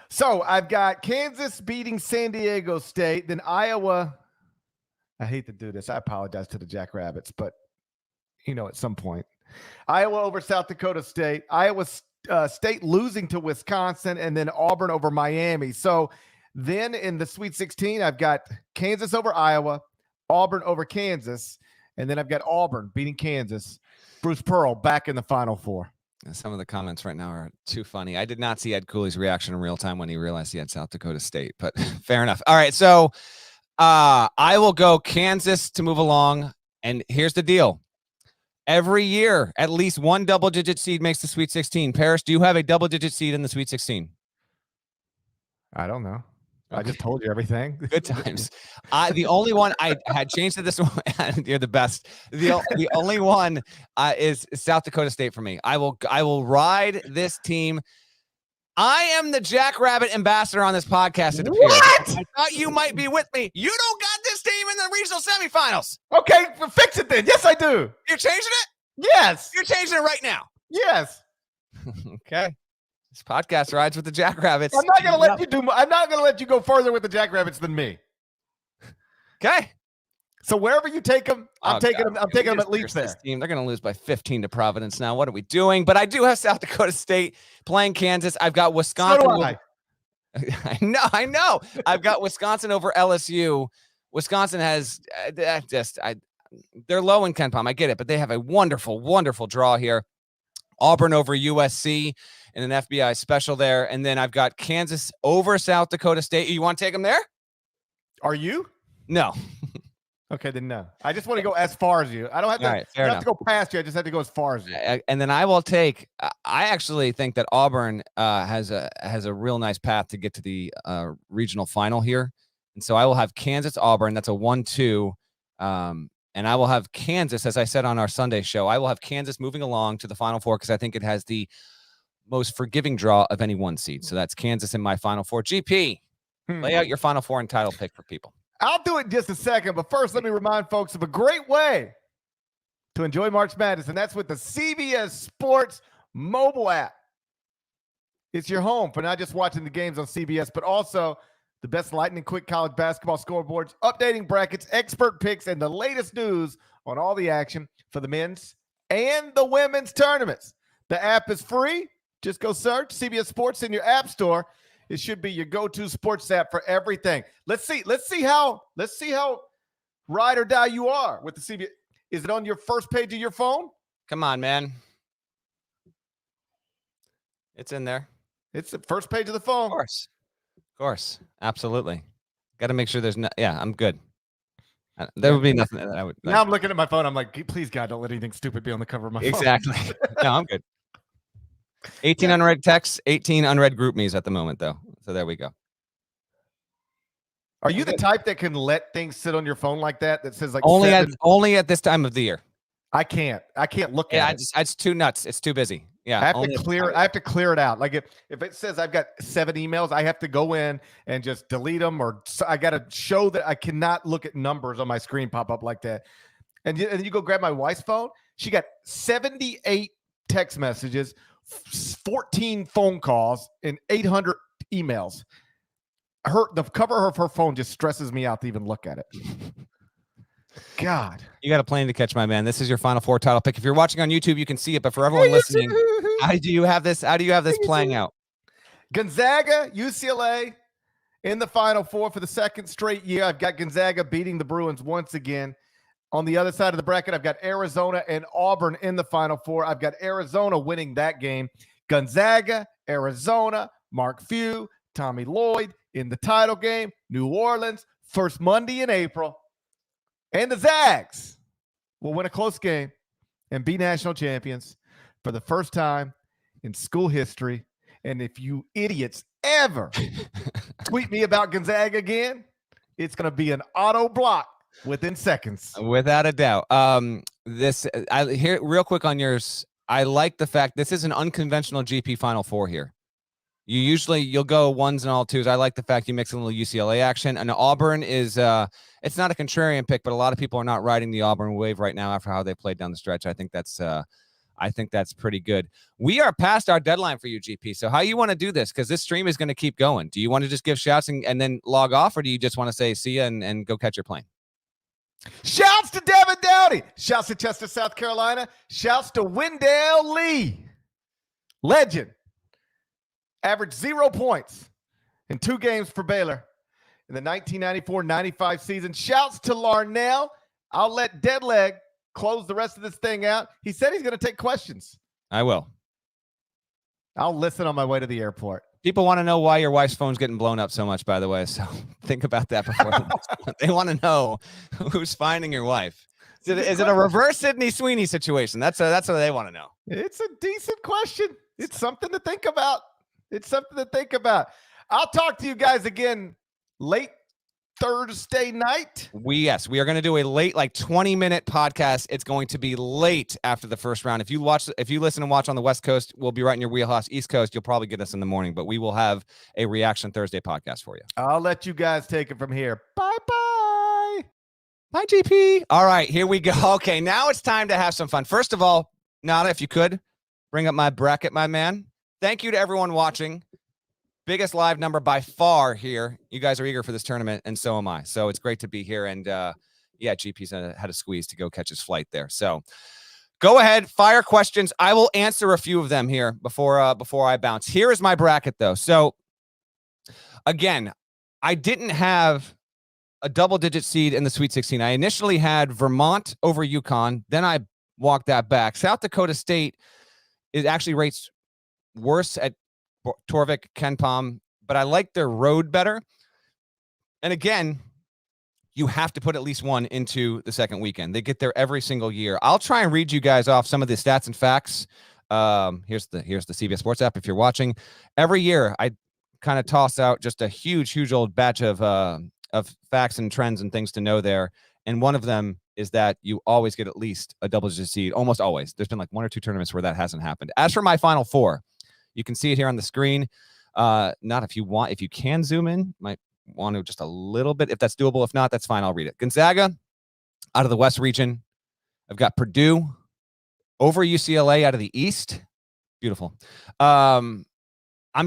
So I've got Kansas beating San Diego State, then Iowa. I hate to do this. I apologize to the Jackrabbits, but at some point, Iowa over South Dakota State, Iowa State losing to Wisconsin, and then Auburn over Miami. So then in the Sweet 16, I've got Kansas over Iowa, Auburn over Kansas, and then I've got Auburn beating Kansas. Bruce Pearl back in the Final Four.
Some of the comments right now are too funny. I did not see Ed Cooley's reaction in real time when he realized he had South Dakota State, but fair enough. All right, so I will go Kansas to move along, and here's the deal. Every year, at least one double-digit seed makes the Sweet 16. Parrish, do you have a double-digit seed in the Sweet 16?
I don't know.
Okay.
I just told you everything.
Good times. The only one I had changed to this one. You're the best. The only one is South Dakota State for me. I will ride this team. I am the Jackrabbit ambassador on this podcast. It appears.
What?
I thought you might be with me. You don't got this team in the regional semifinals.
Okay, fix it then. Yes, I do.
You're changing it?
Yes.
You're changing it right now.
Yes.
Okay. This podcast rides with the Jackrabbits.
I'm not gonna let you go further with the Jackrabbits than me.
Okay.
So wherever you take them, I'm taking them at least there.
Team. They're going to lose by 15 to Providence now. What are we doing? But I do have South Dakota State playing Kansas. I've got Wisconsin.
So do I.
I know. I've got Wisconsin over LSU. Wisconsin has they're low in KenPom. I get it, but they have a wonderful, wonderful draw here. Auburn over USC in an FBI special there. And then I've got Kansas over South Dakota State. You want to take them there?
Are you?
No.
Okay, then no. I just want to go as far as you. I don't have to,
All right,
I don't have to go past you. I just have to go as far as you.
And then I will take. I actually think that Auburn has a real nice path to get to the regional final here, and so I will have Kansas Auburn. That's a 1-2, and I will have Kansas, as I said on our Sunday show. I will have Kansas moving along to the Final Four because I think it has the most forgiving draw of any one seed. So that's Kansas in my Final Four. GP, lay out your Final Four and title pick for people.
I'll do it in just a second, but first let me remind folks of a great way to enjoy March Madness, and that's with the CBS Sports mobile app. It's your home for not just watching the games on CBS, but also the best lightning-quick college basketball scoreboards, updating brackets, expert picks, and the latest news on all the action for the men's and the women's tournaments. The app is free. Just go search CBS Sports in your app store. It should be your go-to sports app for everything. Let's see how ride or die you are with the CBS. Is it on your first page of your phone?
Come on, man. It's in there.
It's the first page of the phone.
Of course. Absolutely. Got to make sure there's no. Yeah, I'm good. There would be nothing that I would.
Now I'm looking at my phone. I'm like, please, God, don't let anything stupid be on the cover of my phone.
Exactly. No, I'm good. 18 unread texts, 18 unread group me's at the moment, though. So there we go.
Are you the type that can let things sit on your phone like that? That says like
only at this time of the year.
I can't look at it.
It's too nuts. It's too busy. Yeah.
I have to clear it out. Like if it says I've got 7 emails, I have to go in and just delete them, or I got to show that I cannot look at numbers on my screen pop up like that. And you go grab my wife's phone. She got 78 text messages, 14 phone calls, and 800 emails. The cover of her phone just stresses me out to even look at it. God.
You got a plane to catch, my man. This is your Final Four title pick. If you're watching on YouTube, you can see it, but for everyone listening, how do you have this playing out?
Gonzaga, UCLA in the Final Four for the second straight year. I've got Gonzaga beating the Bruins once again. On the other side of the bracket, I've got Arizona and Auburn in the Final Four. I've got Arizona winning that game. Gonzaga, Arizona, Mark Few, Tommy Lloyd in the title game. New Orleans, first Monday in April. And the Zags will win a close game and be national champions for the first time in school history. And if you idiots ever tweet me about Gonzaga again, it's going to be an auto block within seconds.
Without a doubt. Here real quick on yours. I like the fact this is an unconventional GP Final Four here. You'll go ones and all twos. I like the fact you mix a little UCLA action. And Auburn is it's not a contrarian pick, but a lot of people are not riding the Auburn wave right now after how they played down the stretch. I think that's pretty good. We are past our deadline for you, GP. So how you want to do this? Because this stream is going to keep going. Do you want to just give shouts and then log off, or do you just want to say see ya and go catch your plane?
Shouts to Devin Downey. Shouts to Chester, South Carolina. Shouts to Wendell Lee. Legend. Averaged 0 points in 2 games for Baylor in the 1994-95 season. Shouts to Larnell. I'll let Deadleg close the rest of this thing out. He said he's going to take questions.
I will.
I'll listen on my way to the airport.
People want to know why your wife's phone's getting blown up so much, by the way. So think about that before. They want to know who's finding your wife. Is it a reverse Sydney Sweeney situation? That's what they want to know.
It's a decent question. It's something to think about. I'll talk to you guys again late Thursday night.
We are going to do a late, like 20-minute podcast. It's going to be late after the first round. If you listen and watch on the West Coast, we'll be right in your wheelhouse. East Coast, you'll probably get us in the morning, but we will have a reaction Thursday podcast for you.
I'll let you guys take it from here. Bye.
Bye, GP. All right, here we go. Okay, now it's time to have some fun. First of all, Nada, if you could bring up my bracket, my man. Thank you to everyone watching. Biggest live number by far here. You guys are eager for this tournament, and so am I. So it's great to be here. And GP's had a squeeze to go catch his flight there. So go ahead, fire questions. I will answer a few of them here before I bounce. Here is my bracket, though. So again, I didn't have a double-digit seed in the Sweet 16. I initially had Vermont over UConn. Then I walked that back. South Dakota State actually rates worse at Torvik, KenPom, but I like their road better. And again, you have to put at least one into the second weekend. They get there every single year. I'll try and read you guys off some of the stats and facts. Here's the CBS Sports app if you're watching. Every year, I kind of toss out just a huge old batch of facts and trends and things to know there. And one of them is that you always get at least a double-digit seed, almost always. There's been like 1 or 2 tournaments where that hasn't happened. As for my Final Four, you can see it here on the screen. Not if you want, if you can zoom in, might want to just a little bit. If that's doable, if not, that's fine. I'll read it. Gonzaga out of the West region. I've got Purdue over UCLA out of the East. Beautiful. I'm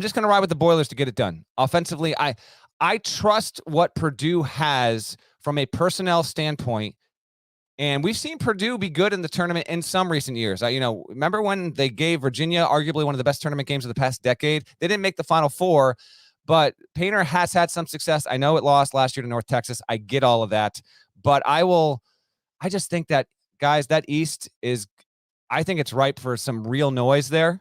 just going to ride with the Boilers to get it done. Offensively, I trust what Purdue has from a personnel standpoint. And we've seen Purdue be good in the tournament in some recent years. Remember when they gave Virginia arguably one of the best tournament games of the past decade? They didn't make the Final Four, but Painter has had some success. I know it lost last year to North Texas. I get all of that. But I just think that, guys, that East I think it's ripe for some real noise there.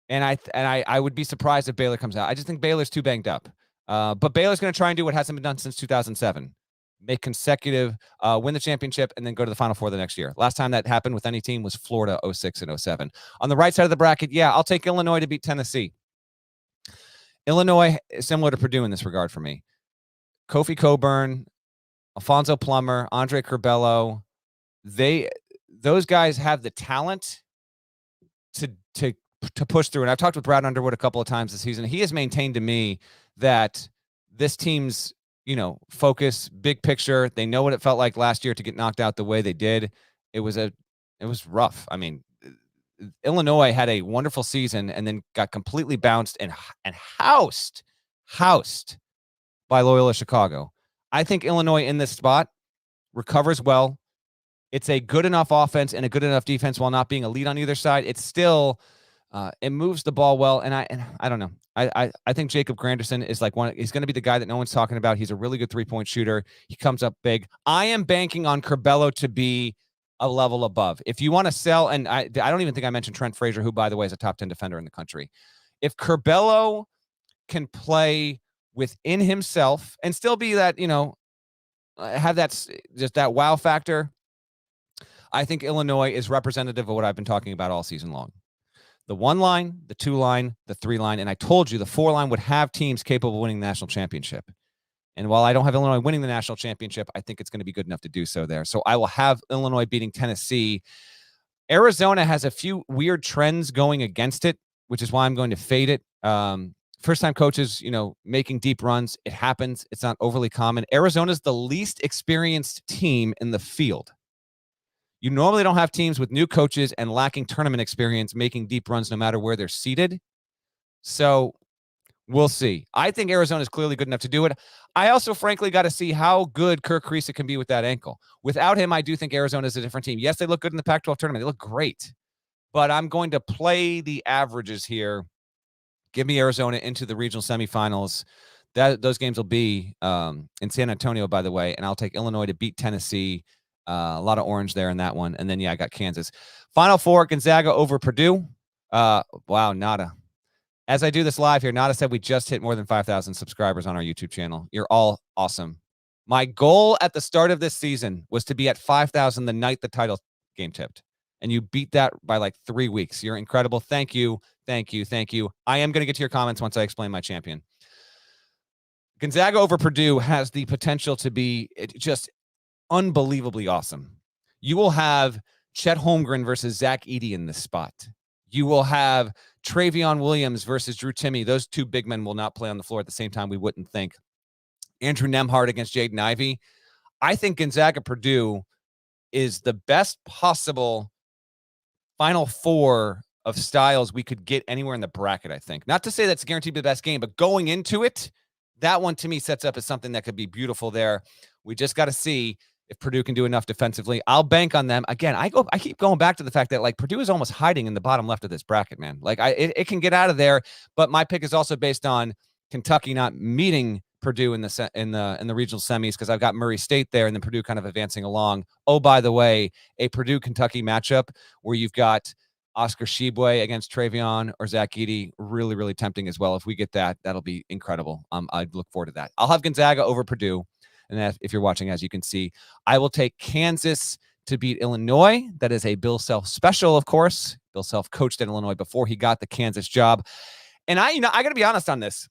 And I would be surprised if Baylor comes out. I just think Baylor's too banged up. But Baylor's going to try and do what hasn't been done since 2007. Make consecutive, win the championship, and then go to the Final Four the next year. Last time that happened with any team was Florida 06 and 07. On the right side of the bracket, I'll take Illinois to beat Tennessee. Illinois is similar to Purdue in this regard for me. Kofi Coburn, Alfonso Plummer, Andre Curbelo, those guys have the talent to push through. And I've talked with Brad Underwood a couple of times this season. He has maintained to me that this team's focus, big picture. They know what it felt like last year to get knocked out the way they did. It was rough. I mean, Illinois had a wonderful season and then got completely bounced and housed by Loyola Chicago. I think Illinois in this spot recovers well. It's a good enough offense and a good enough defense while not being elite on either side. It's still it moves the ball well, and I don't know. I think Jacob Granderson is like he's going to be the guy that no one's talking about. He's a really good 3-point shooter. He comes up big. I am banking on Curbelo to be a level above. If you want to sell, and I don't even think I mentioned Trent Frazier, who, by the way, is a top 10 defender in the country. If Curbelo can play within himself and still be that, have that just that wow factor, I think Illinois is representative of what I've been talking about all season long. The 1 line, the 2 line, the 3 line, and I told you the 4 line would have teams capable of winning the national championship. And while I don't have Illinois winning the national championship, I think it's going to be good enough to do so there. So I will have Illinois beating Tennessee. Arizona has a few weird trends going against it, which is why I'm going to fade it. First-time coaches, making deep runs. It happens. It's not overly common. Arizona's the least experienced team in the field. You normally don't have teams with new coaches and lacking tournament experience making deep runs no matter where they're seated. So We'll see. I think Arizona is clearly good enough to do it. I also, frankly, got to see how good Kirk Kriisa can be with that ankle. Without him, I do think Arizona is a different team. Yes, they look good in the Pac-12 tournament. They look great. But I'm going to play the averages here. Give me Arizona into the regional semifinals. Those games will be in San Antonio, by the way, and I'll take Illinois to beat Tennessee. A lot of orange there in that one. And then, I got Kansas. Final four, Gonzaga over Purdue. Wow, nada. As I do this live here, Nada said we just hit more than 5,000 subscribers on our YouTube channel. You're all awesome. My goal at the start of this season was to be at 5,000 the night the title game tipped. And you beat that by like 3 weeks. You're incredible. Thank you. Thank you. Thank you. I am going to get to your comments once I explain my champion. Gonzaga over Purdue has the potential to be just unbelievably awesome. You will have Chet Holmgren versus Zach Edey in this spot. You will have Travion Williams versus Drew Timme. Those two big men will not play on the floor at the same time, we wouldn't think. Andrew Nembhard against Jaden Ivey. I think Gonzaga-Purdue is the best possible Final Four of styles we could get anywhere in the bracket, I think. Not to say that's guaranteed to be the best game, but going into it, that one to me sets up as something that could be beautiful there. We just got to see if Purdue can do enough defensively. I'll bank on them. Again, I keep going back to the fact that, like, Purdue is almost hiding in the bottom left of this bracket, man. Like, it can get out of there, but my pick is also based on Kentucky not meeting Purdue in the regional semis, because I've got Murray State there and then Purdue kind of advancing along. Oh, by the way, a Purdue-Kentucky matchup where you've got Oscar Tshiebwe against Travion or Zach Edey, really, really tempting as well. If we get that, that'll be incredible. I'd look forward to that. I'll have Gonzaga over Purdue. And if you're watching, as you can see, I will take Kansas to beat Illinois. That is a Bill Self special, of course. Bill Self coached at Illinois before he got the Kansas job. And I got to be honest on this.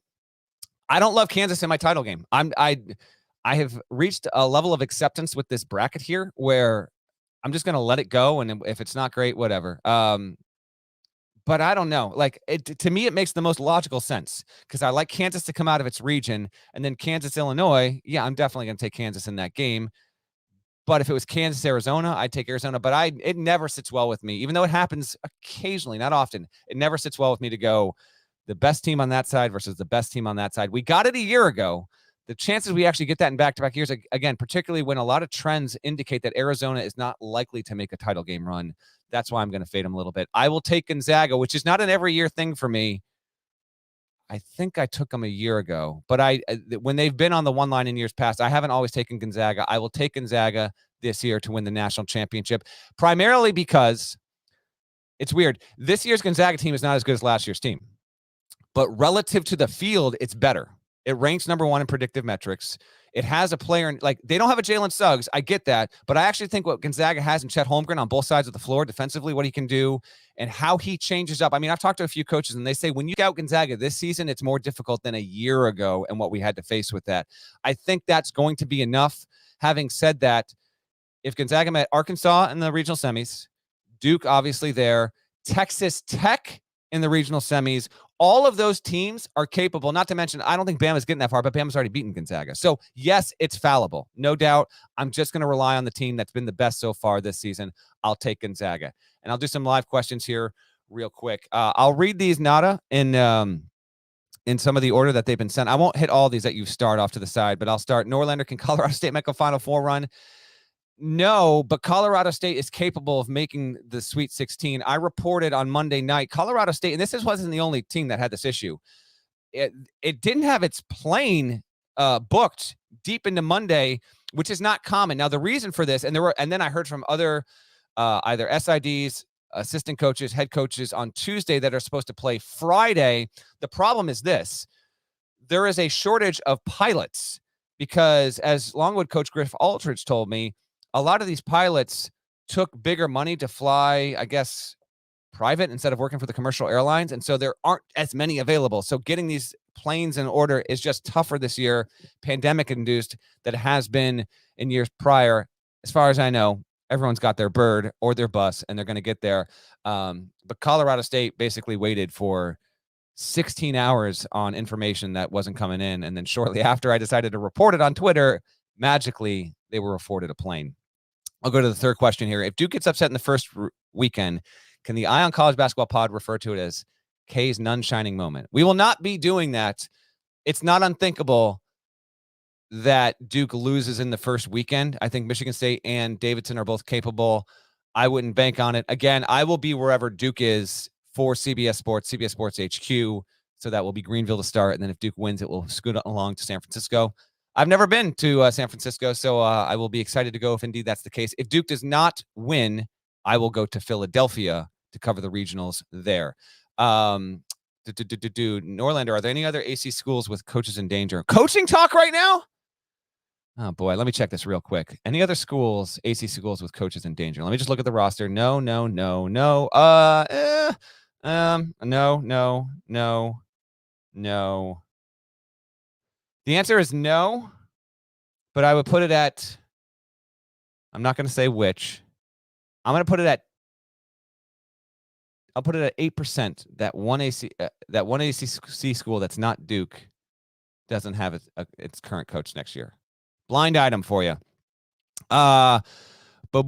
I don't love Kansas in my title game. I have reached a level of acceptance with this bracket here where I'm just going to let it go. And if it's not great, whatever. But I don't know. Like, to me, it makes the most logical sense because I like Kansas to come out of its region, and then Kansas, Illinois. Yeah, I'm definitely going to take Kansas in that game. But if it was Kansas, Arizona, I'd take Arizona. But it never sits well with me, even though it happens occasionally, not often. It never sits well with me to go the best team on that side versus the best team on that side. We got it a year ago. The chances we actually get that in back-to-back years, again, particularly when a lot of trends indicate that Arizona is not likely to make a title game run. That's why I'm going to fade them a little bit. I will take Gonzaga, which is not an every year thing for me. I think I took them a year ago, but when they've been on the one line in years past, I haven't always taken Gonzaga. I will take Gonzaga this year to win the national championship, primarily because it's weird. This year's Gonzaga team is not as good as last year's team, but relative to the field, it's better. It ranks number one in predictive metrics. It has a player, like, they don't have a Jalen Suggs. I get that. But I actually think what Gonzaga has in Chet Holmgren on both sides of the floor, defensively, what he can do and how he changes up. I mean, I've talked to a few coaches and they say when you scout Gonzaga this season, it's more difficult than a year ago and what we had to face with that. I think that's going to be enough. Having said that, if Gonzaga met Arkansas in the regional semis, Duke obviously there, Texas Tech in the regional semis, all of those teams are capable, not to mention, I don't think Bama's getting that far, but Bama's already beaten Gonzaga. So, yes, it's fallible. No doubt. I'm just going to rely on the team that's been the best so far this season. I'll take Gonzaga. And I'll do some live questions here real quick. I'll read these, Nada, in some of the order that they've been sent. I won't hit all these that you start off to the side, but I'll start. Norlander, can Colorado State make a Final Four run? No, but Colorado State is capable of making the Sweet 16. I reported on Monday night, Colorado State, and this wasn't the only team that had this issue. It didn't have its plane booked deep into Monday, which is not common. Now, the reason for this, and then I heard from other either SIDs, assistant coaches, head coaches on Tuesday that are supposed to play Friday. The problem is this: there is a shortage of pilots because, as Longwood coach Griff Aldridge told me, a lot of these pilots took bigger money to fly, I guess, private instead of working for the commercial airlines. And so there aren't as many available. So getting these planes in order is just tougher this year, pandemic induced, that it has been in years prior. As far as I know, everyone's got their bird or their bus and they're going to get there. But Colorado State basically waited for 16 hours on information that wasn't coming in. And then shortly after I decided to report it on Twitter, magically they were afforded a plane. I'll go to the third question here. If Duke gets upset in the first weekend, can the Eye on College Basketball pod refer to it as K's none shining moment. We will not be doing that. It's not unthinkable that Duke loses in the first weekend. I think Michigan State and Davidson are both capable. I wouldn't bank on it. Again, I will be wherever Duke is for CBS Sports HQ. So that will be Greenville to start. And then if Duke wins, it will scoot along to San Francisco. I've never been to San Francisco, so I will be excited to go if indeed that's the case. If Duke does not win, I will go to Philadelphia to cover the regionals there. Norlander, are there any other AC schools with coaches in danger? Coaching talk right now? Oh, boy. Let me check this real quick. Any other schools, AC schools with coaches in danger? Let me just look at the roster. No. No. The answer is no, but I would put it at, I'm not going to say which. I'm going to put it at, I'll put it at 8%. That one ACC school that's not Duke doesn't have its current coach next year. Blind item for you. Sully the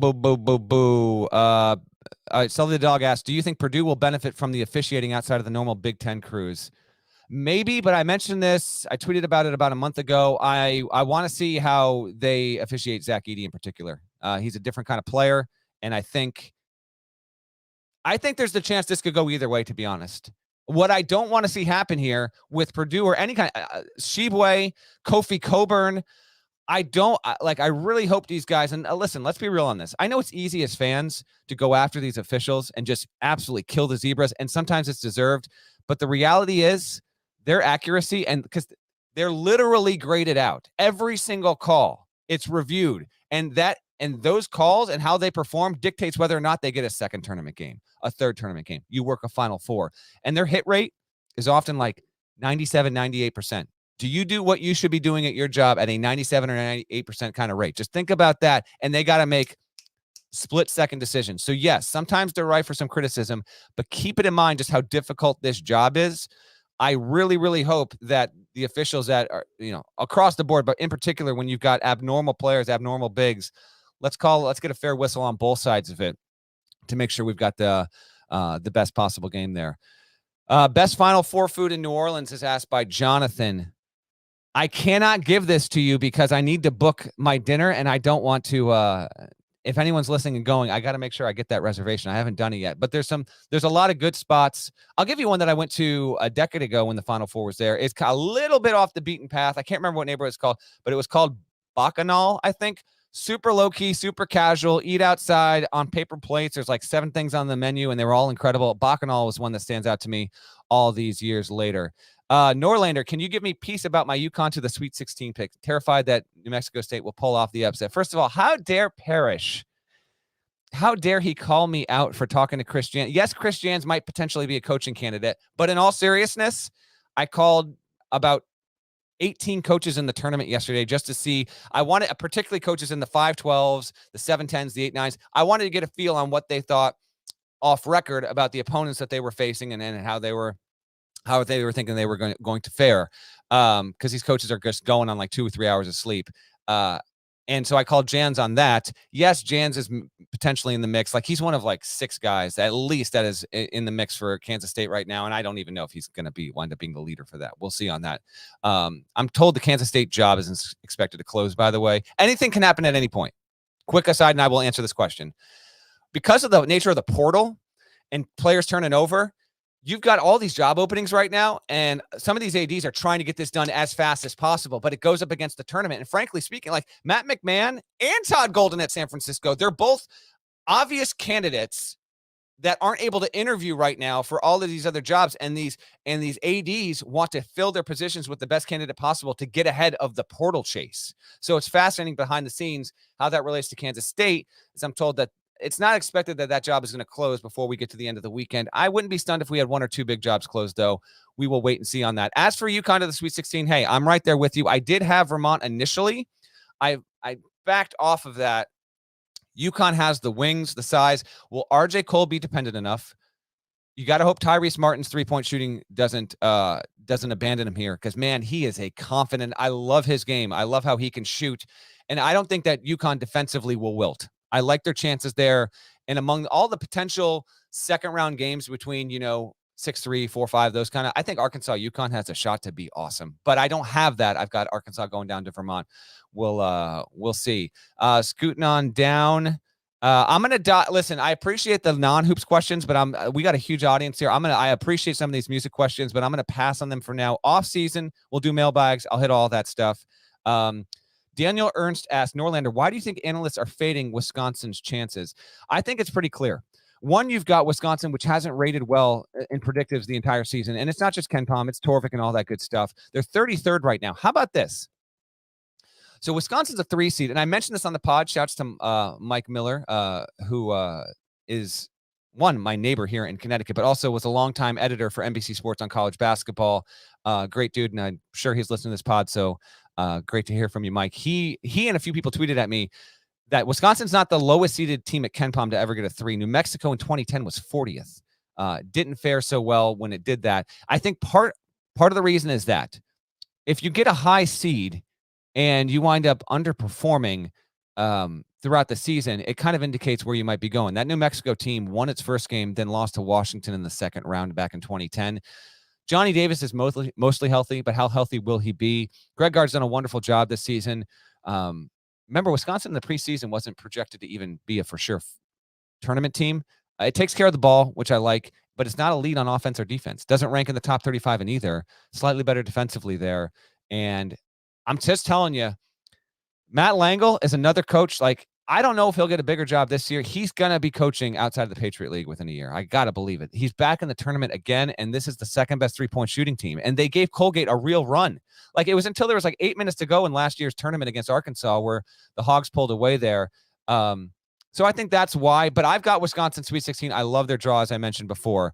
Dog asked, do you think Purdue will benefit from the officiating outside of the normal Big Ten cruise? Maybe, but I mentioned this. I tweeted about it about a month ago. I want to see how they officiate Zach Edey in particular. He's a different kind of player, and I think there's the chance this could go either way, to be honest. What I don't want to see happen here with Purdue or any kind of Shibwe, Kofi Coburn, I really hope these guys, and listen, let's be real on this. I know it's easy as fans to go after these officials and just absolutely kill the zebras, and sometimes it's deserved. But the reality is their accuracy, and because they're literally graded out. Every single call, it's reviewed. And those calls and how they perform dictates whether or not they get a second tournament game, a third tournament game. You work a Final Four. And their hit rate is often like 97, 98%. Do you do what you should be doing at your job at a 97 or 98% kind of rate? Just think about that. And they got to make split-second decisions. So, yes, sometimes they're right for some criticism, but keep it in mind just how difficult this job is. I really, really hope that the officials that are, across the board, but in particular when you've got abnormal players, abnormal bigs, let's get a fair whistle on both sides of it to make sure we've got the best possible game there. Best Final Four food in New Orleans is asked by Jonathan. I cannot give this to you because I need to book my dinner, and I don't want to. If anyone's listening and going, I got to make sure I get that reservation. I haven't done it yet, but there's a lot of good spots. I'll give you one that I went to a decade ago when the Final Four was there. It's a little bit off the beaten path. I can't remember what neighborhood it's called, but it was called Bacchanal, I think. Super low key, super casual, eat outside on paper plates. There's like 7 things on the menu and they were all incredible. Bacchanal was one that stands out to me all these years later. Norlander, can you give me peace about my UConn to the Sweet 16 pick? Terrified that New Mexico State will pull off the upset. First of all, how dare Parrish? How dare he call me out for talking to Chris Jans? Yes, Chris Jans might potentially be a coaching candidate, but in all seriousness, I called about 18 coaches in the tournament yesterday just to see. I wanted, particularly coaches in the 5-12s, the 7-10s, the 8-9s. I wanted to get a feel on what they thought off record about the opponents that they were facing and how they were thinking they were going to fare. Because these coaches are just going on like 2 or 3 hours of sleep. And so I called Jans on that. Yes, Jans is potentially in the mix. Like he's one of like 6 guys at least that is in the mix for Kansas State right now. And I don't even know if he's going to wind up being the leader for that. We'll see on that. I'm told the Kansas State job isn't expected to close, by the way. Anything can happen at any point. Quick aside, and I will answer this question. Because of the nature of the portal and players turning over, you've got all these job openings right now, and some of these ADs are trying to get this done as fast as possible, but it goes up against the tournament. And frankly speaking, like Matt McMahon and Todd Golden at San Francisco, they're both obvious candidates that aren't able to interview right now for all of these other jobs. And these ADs want to fill their positions with the best candidate possible to get ahead of the portal chase. So it's fascinating behind the scenes how that relates to Kansas State, as I'm told that it's not expected that job is going to close before we get to the end of the weekend. I wouldn't be stunned if we had 1 or 2 big jobs closed, though. We will wait and see on that. As for UConn to the Sweet 16, hey, I'm right there with you. I did have Vermont initially. I backed off of that. UConn has the wings, the size. Will RJ Cole be dependent enough? You got to hope Tyrese Martin's 3-point shooting doesn't abandon him here, because, man, he is a confident. I love his game. I love how he can shoot. And I don't think that UConn defensively will wilt. I like their chances there. And among all the potential second-round games between, 6-3, 4-5, those kind of. I think Arkansas UConn has a shot to be awesome, but I don't have that. I've got Arkansas going down to Vermont. We'll see. Scooting on down. I'm gonna listen. I appreciate the non-hoops questions, but we got a huge audience here. I appreciate some of these music questions, but I'm gonna pass on them for now. Off season, we'll do mailbags. I'll hit all that stuff. Daniel Ernst asked Norlander, why do you think analysts are fading Wisconsin's chances? I think it's pretty clear. One, you've got Wisconsin, which hasn't rated well in predictives the entire season. And it's not just Ken Pom, it's Torvik and all that good stuff. They're 33rd right now. How about this? So Wisconsin's a 3 seed. And I mentioned this on the pod. Shouts to Mike Miller, who is my neighbor here in Connecticut, but also was a longtime editor for NBC Sports on college basketball. Great dude. And I'm sure he's listening to this pod. So great to hear from you, Mike. He and a few people tweeted at me that Wisconsin's not the lowest seeded team at Ken Pom to ever get a 3. New Mexico in 2010 was 40th. Didn't fare so well when it did that. I think part of the reason is that if you get a high seed and you wind up underperforming throughout the season, it kind of indicates where you might be going. That New Mexico team won its first game, then lost to Washington in the second round back in 2010. Johnny Davis is mostly healthy, but how healthy will he be? Greg Gard's done a wonderful job this season. Remember, Wisconsin in the preseason wasn't projected to even be a for sure tournament team. It takes care of the ball, which I like, but it's not elite on offense or defense. Doesn't rank in the top 35 in either. Slightly better defensively there. And I'm just telling you, Matt Langle is another coach. Like, I don't know if he'll get a bigger job this year. He's going to be coaching outside of the Patriot League within a year. I got to believe it. He's back in the tournament again, and this is the second best three-point shooting team. And they gave Colgate a real run. Like, it was until there was like 8 minutes to go in last year's tournament against Arkansas where the Hogs pulled away there. So I think that's why. But I've got Wisconsin Sweet 16. I love their draw, as I mentioned before.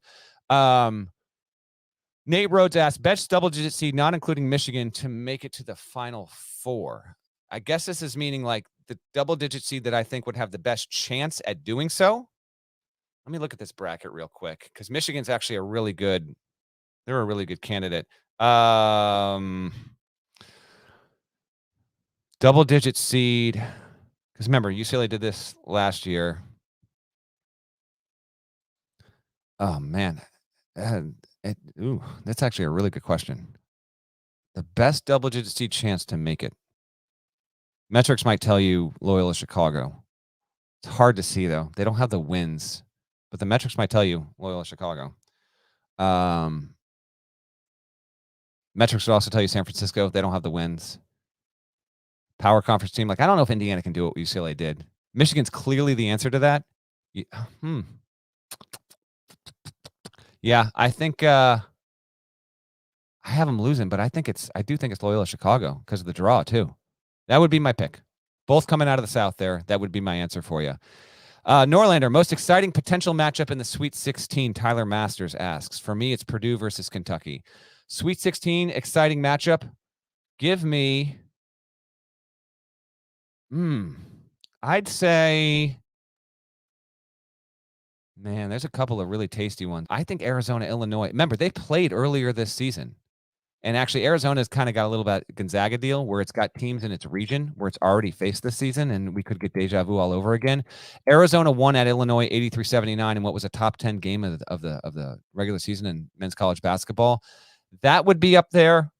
Nate Rhodes asked, best double-digit seed, not including Michigan, to make it to the Final Four. I guess this is meaning like the double-digit seed that I think would have the best chance at doing so. Let me look at this bracket real quick, because Michigan's actually they're a really good candidate. Double-digit seed, because remember, UCLA did this last year. Oh, man. That's actually a really good question. The best double-digit seed chance to make it. Metrics might tell you Loyola Chicago. It's hard to see, though. They don't have the wins, but the metrics might tell you Loyola Chicago. Metrics would also tell you San Francisco. They don't have the wins. Power conference team. Like, I don't know if Indiana can do what UCLA did. Michigan's clearly the answer to that. Yeah, I think I have them losing, but I do think it's Loyola Chicago because of the draw, too. That would be my pick. Both coming out of the South there. That would be my answer for you. Norlander, most exciting potential matchup in the Sweet 16, Tyler Masters asks. For me, it's Purdue versus Kentucky. Sweet 16, exciting matchup. Give me, I'd say, man, there's a couple of really tasty ones. I think Arizona, Illinois. Remember, they played earlier this season. And actually, Arizona's kind of got a little bit Gonzaga deal where it's got teams in its region where it's already faced this season, and we could get deja vu all over again. Arizona won at Illinois 83-79 in what was a top 10 game of the regular season in men's college basketball. That would be up there.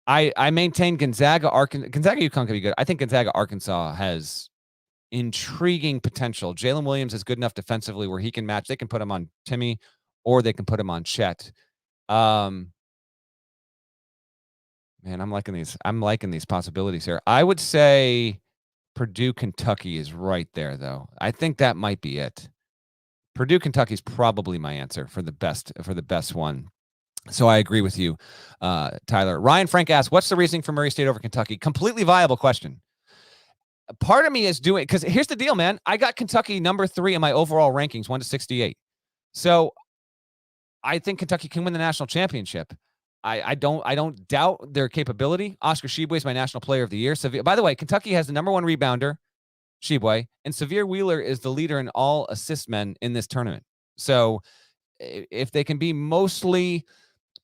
I maintain Gonzaga UConn could be good. I think Gonzaga Arkansas has intriguing potential. Jalen Williams is good enough defensively where he can match. They can put him on Timmy, or they can put him on Chet. Man, I'm liking these possibilities here. I would say Purdue, Kentucky is right there, though. I think that might be it. Purdue, Kentucky is probably my answer for the best one. So I agree with you, Tyler. Ryan Frank asks, what's the reasoning for Murray State over Kentucky? Completely viable question. Part of me is doing, because here's the deal, man. I got Kentucky number 3 in my overall rankings, 1-68. So I think Kentucky can win the national championship. I don't doubt their capability. Oscar Tshiebwe is my national player of the year. By the way, Kentucky has the number 1 rebounder, Tshiebwe, and Sahvir Wheeler is the leader in all assist men in this tournament. So if they can be mostly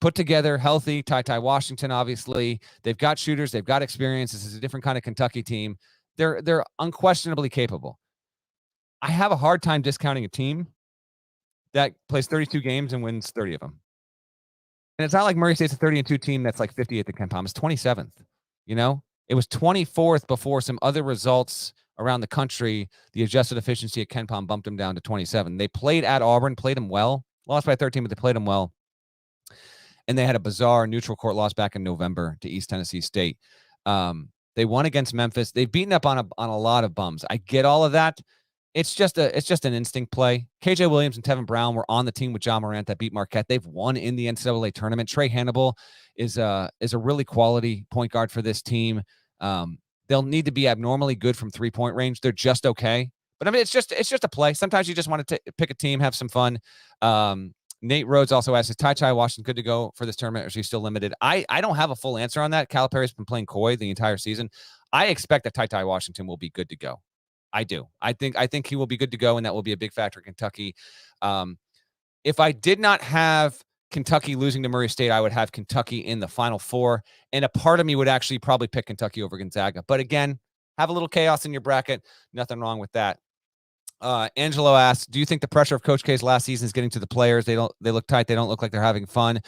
put together, healthy, Ty Washington, obviously, they've got shooters, they've got experience. This is a different kind of Kentucky team. They're unquestionably capable. I have a hard time discounting a team that plays 32 games and wins 30 of them. And it's not like Murray State's a 30-2 team that's like 58th at KenPom. It's 27th. You know, it was 24th before some other results around the country. The adjusted efficiency at KenPom bumped them down to 27. They played at Auburn, played them well, lost by 13, but they played them well. And they had a bizarre neutral court loss back in November to East Tennessee State. They won against Memphis. They've beaten up on a lot of bums. I get all of that. It's just an instinct play. KJ Williams and Tevin Brown were on the team with John Morant that beat Marquette. They've won in the NCAA tournament. Trey Hannibal is a really quality point guard for this team. They'll need to be abnormally good from 3-point range. They're just okay. But I mean, it's just a play. Sometimes you just want to pick a team, have some fun. Nate Rhodes also asks, is Ty Washington good to go for this tournament, or is he still limited? I don't have a full answer on that. Calipari's been playing coy the entire season. I expect that Ty Washington will be good to go. I do. I think he will be good to go, and that will be a big factor in Kentucky. If I did not have Kentucky losing to Murray State, I would have Kentucky in the Final Four, and a part of me would actually probably pick Kentucky over Gonzaga. But again, have a little chaos in your bracket. Nothing wrong with that. Angelo asks, do you think the pressure of Coach K's last season is getting to the players? They look tight. They don't look like they're having fun.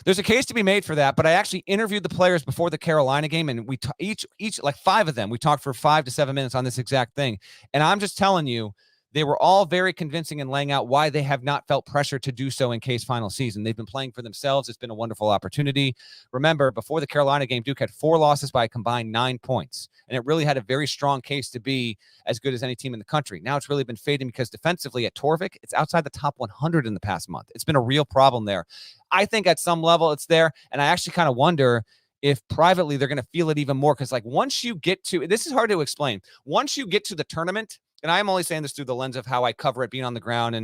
There's a case to be made for that, but I actually interviewed the players before the Carolina game, and we each like 5 of them. We talked for 5 to 7 minutes on this exact thing. And I'm just telling you, they were all very convincing in laying out why they have not felt pressure to do so in K's final season. They've been playing for themselves. It's been a wonderful opportunity. Remember, before the Carolina game, Duke had 4 losses by a combined 9 points, and it really had a very strong case to be as good as any team in the country. Now it's really been fading because defensively at Torvik, it's outside the top 100 in the past month. It's been a real problem there. I think at some level it's there, and I actually kind of wonder if privately they're going to feel it even more, because like once you get to, this is hard to explain, once you get to the tournament, and I'm only saying this through the lens of how I cover it, being on the ground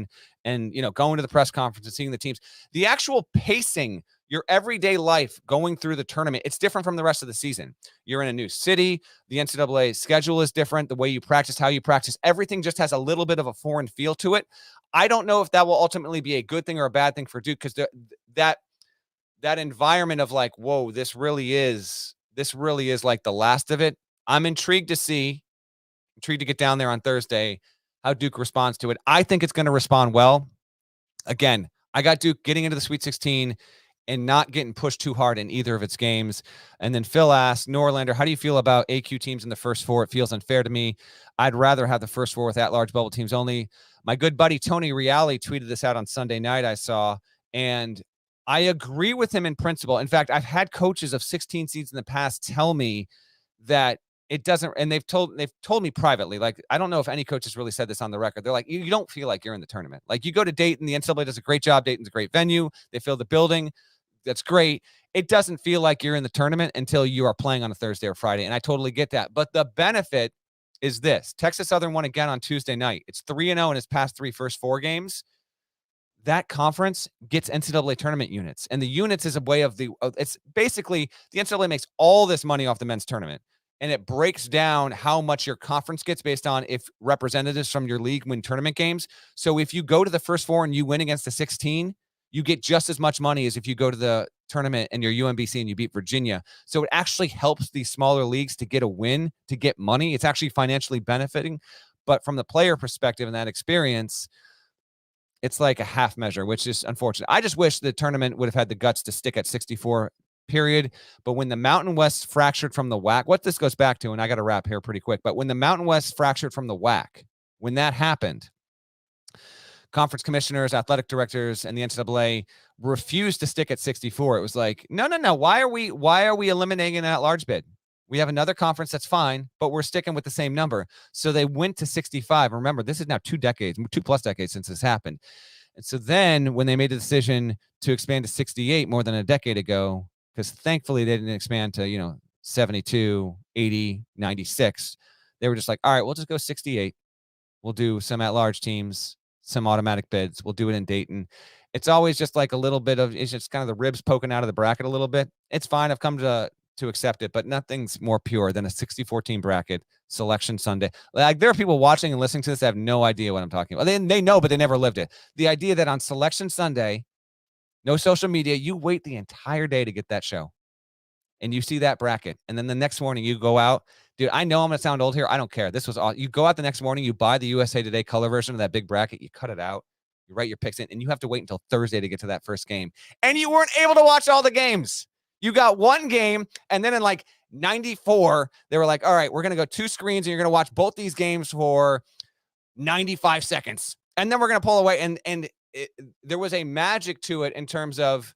and you know, going to the press conference and seeing the teams, the actual pacing, your everyday life going through the tournament, it's different from the rest of the season. You're in a new city. The NCAA schedule is different. The way you practice, how you practice, everything just has a little bit of a foreign feel to it. I don't know if that will ultimately be a good thing or a bad thing for Duke, because that environment of like, whoa, this really is like the last of it. I'm intrigued to get down there on Thursday, how Duke responds to it. I think it's going to respond well. Again, I got Duke getting into the Sweet 16 and not getting pushed too hard in either of its games. And then Phil asks, Norlander, how do you feel about AQ teams in the first 4? It feels unfair to me. I'd rather have the first 4 with at-large bubble teams only. My good buddy Tony Reale tweeted this out on Sunday night, I saw, and I agree with him in principle. In fact, I've had coaches of 16 seeds in the past tell me that it doesn't, and they've told me privately, like, I don't know if any coach has really said this on the record. They're like, you don't feel like you're in the tournament. Like, you go to Dayton, the NCAA does a great job. Dayton's a great venue. They fill the building. That's great. It doesn't feel like you're in the tournament until you are playing on a Thursday or Friday. And I totally get that. But the benefit is this. Texas Southern won again on Tuesday night. It's 3-0 in its past 3 first 4 games. That conference gets NCAA tournament units. And the units is a way of it's basically the NCAA makes all this money off the men's tournament. And it breaks down how much your conference gets based on if representatives from your league win tournament games. So if you go to the first 4 and you win against the 16, you get just as much money as if you go to the tournament and you're UMBC and you beat Virginia. So it actually helps these smaller leagues to get a win, to get money. It's actually financially benefiting. But from the player perspective and that experience, it's like a half measure, which is unfortunate. I just wish the tournament would have had the guts to stick at 64, period. But when the Mountain West fractured from the WAC, what this goes back to, and I got to wrap here pretty quick, but when the Mountain West fractured from the WAC, when that happened, conference commissioners, athletic directors, and the NCAA refused to stick at 64. It was like, no. Why are we eliminating an at-large bid? We have another conference that's fine, but we're sticking with the same number. So they went to 65. Remember, this is now 2+ decades since this happened. And so then when they made the decision to expand to 68 more than a decade ago, because thankfully they didn't expand to, 72, 80, 96. They were just like, all right, we'll just go 68. We'll do some at-large teams, some automatic bids. We'll do it in Dayton. It's always just like a little bit of, it's just kind of the ribs poking out of the bracket a little bit. It's fine. I've come to accept it, but nothing's more pure than a 64-team bracket selection Sunday. Like, there are people watching and listening to this that have no idea what I'm talking about. They know, but they never lived it. The idea that on selection Sunday, no social media, you wait the entire day to get that show and you see that bracket. And then the next morning you go out, dude, I know I'm going to sound old here. I don't care. This was all, you go out the next morning, you buy the USA Today color version of that big bracket, you cut it out. You write your picks in, and you have to wait until Thursday to get to that first game. And you weren't able to watch all the games. You got one game, and then in like 94, they were like, all right, we're going to go 2 screens, and you're going to watch both these games for 95 seconds. And then we're going to pull away. And there was a magic to it in terms of,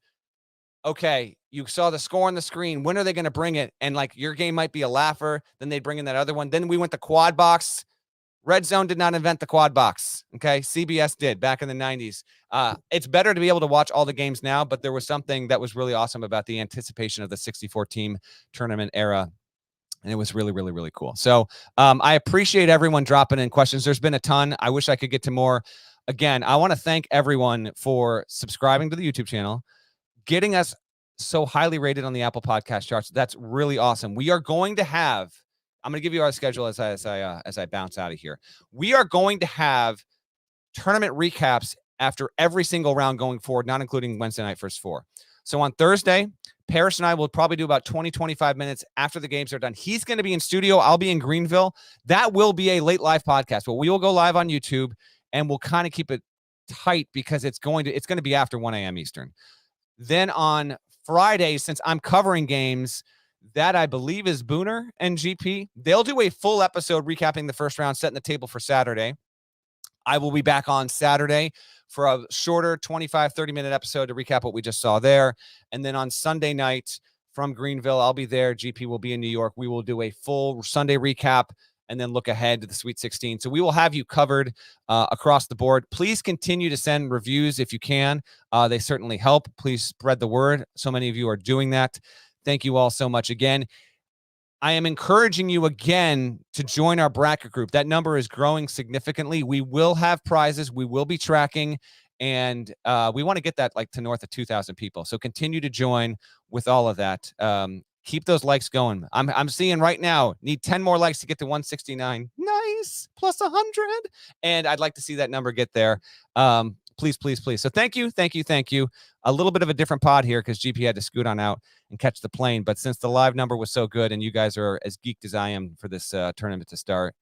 okay, you saw the score on the screen. When are they going to bring it? And like your game might be a laugher. Then they'd bring in that other one. Then we went to quad box. Red Zone did not invent the quad box. Okay. CBS did back in the 90s. It's better to be able to watch all the games now, but there was something that was really awesome about the anticipation of the 64 team tournament era. And it was really, really, really cool. So I appreciate everyone dropping in questions. There's been a ton. I wish I could get to more. Again, I want to thank everyone for subscribing to the YouTube channel, getting us so highly rated on the Apple Podcast charts. That's really awesome. We are going to have, I'm going to give you our schedule as I bounce out of here. We are going to have tournament recaps after every single round going forward, not including Wednesday night first 4. So on Thursday, Parrish and I will probably do about 20, 25 minutes after the games are done. He's going to be in studio. I'll be in Greenville. That will be a late live podcast, but we will go live on YouTube, and we'll kind of keep it tight because it's going to be after 1 a.m. Eastern. Then on Friday, since I'm covering games, that I believe is Booner and GP, they'll do a full episode recapping the first round, setting the table for Saturday. I will be back on Saturday for a shorter 25, 30-minute episode to recap what we just saw there. And then on Sunday night from Greenville, I'll be there. GP will be in New York. We will do a full Sunday recap and then look ahead to the Sweet 16. So we will have you covered across the board. Please continue to send reviews if you can. They certainly help. Please spread the word. So many of you are doing that. Thank you all so much again. I am encouraging you again to join our bracket group. That number is growing significantly. We will have prizes. We will be tracking, and we want to get that like to north of 2,000 people. So continue to join with all of that. Keep those likes going. I'm seeing right now, need 10 more likes to get to 169. Nice. Plus 100. And I'd like to see that number get there. Please, please, please. So thank you. A little bit of a different pod here because GP had to scoot on out and catch the plane. But since the live number was so good and you guys are as geeked as I am for this tournament to start,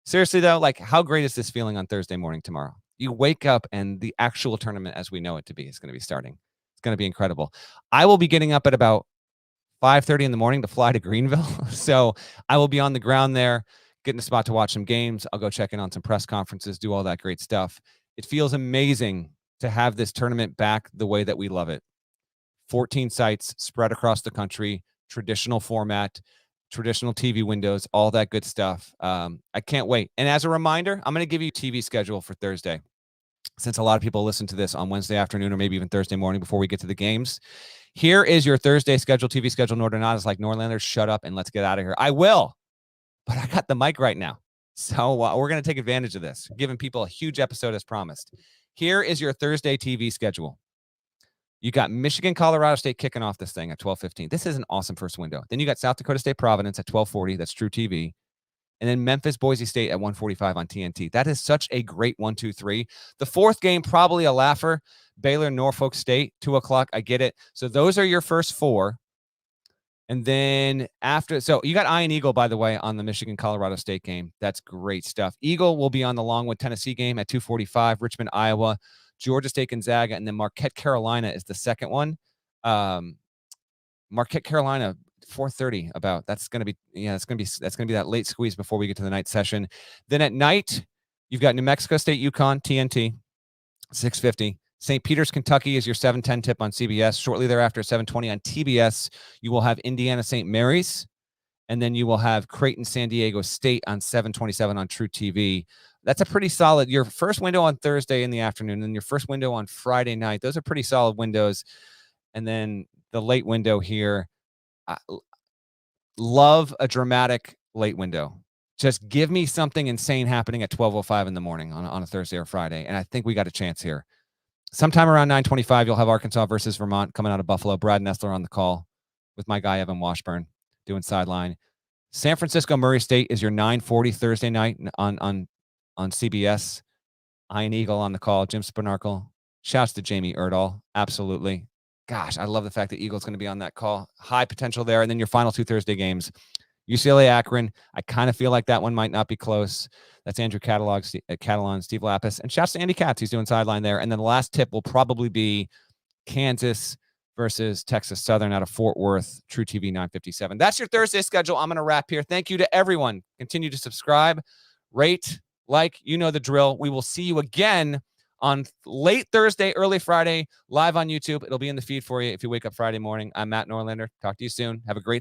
seriously though, like how great is this feeling on Thursday morning tomorrow? You wake up and the actual tournament as we know it to be is going to be starting. It's going to be incredible. I will be getting up at about 5:30 in the morning to fly to Greenville. So I will be on the ground there, getting a spot to watch some games. I'll go check in on some press conferences, do all that great stuff. It feels amazing to have this tournament back the way that we love it. 14 sites spread across the country, traditional format, traditional TV windows, all that good stuff. I can't wait. And as a reminder, I'm going to give you TV schedule for Thursday. Since a lot of people listen to this on Wednesday afternoon or maybe even Thursday morning before we get to the games, here is your Thursday schedule, TV schedule. Norlander is like, Norlander, shut up and let's get out of here. I will, but I got the mic right now. So we're going to take advantage of this, giving people a huge episode as promised. Here is your Thursday TV schedule. You got Michigan, Colorado State kicking off this thing at 12:15. This is an awesome first window. Then you got South Dakota State, Providence at 12:40. That's True TV. And then Memphis, Boise State at 1:45 on TNT. That is such a great 1, 2, 3. The fourth game, probably a laugher. Baylor, Norfolk State, 2 o'clock. I get it. So those are your first 4. And then after, so you got Iron Eagle, by the way, on the Michigan, Colorado State game. That's great stuff. Eagle will be on the Longwood, Tennessee game at 2:45. Richmond, Iowa, Georgia State, Gonzaga, and then Marquette, Carolina is the second one. Marquette, Carolina, 4:30 about. That's going to be that late squeeze before we get to the night session. Then at night, you've got New Mexico State, UConn, TNT, 6:50. St. Peter's, Kentucky is your 7:10 tip on CBS. Shortly thereafter, 7:20 on TBS, you will have Indiana, St. Mary's, and then you will have Creighton, San Diego State on 7:27 on True TV. That's a pretty solid, your first window on Thursday in the afternoon and your first window on Friday night. Those are pretty solid windows. And then the late window here, love a dramatic late window. Just give me something insane happening at 12:05 in the morning on a Thursday or Friday. And I think we got a chance here. Sometime around 9:25, you'll have Arkansas versus Vermont coming out of Buffalo. Brad Nessler on the call with my guy, Evan Washburn, doing sideline. San Francisco, Murray State is your 9:40 Thursday night on CBS. Iron Eagle on the call. Jim Spinarkle. Shouts to Jamie Erdahl. Absolutely. Gosh, I love the fact that Eagle's going to be on that call. High potential there. And then your final 2 Thursday games, UCLA Akron. I kind of feel like that one might not be close. That's Andrew Catalan, Steve Lapis, and shouts to Andy Katz. He's doing sideline there. And then the last tip will probably be Kansas versus Texas Southern out of Fort Worth, True TV 957. That's your Thursday schedule. I'm going to wrap here. Thank you to everyone. Continue to subscribe, rate, like, you know the drill. We will see you again on late Thursday, early Friday, live on YouTube. It'll be in the feed for you if you wake up Friday morning. I'm Matt Norlander. Talk to you soon. Have a great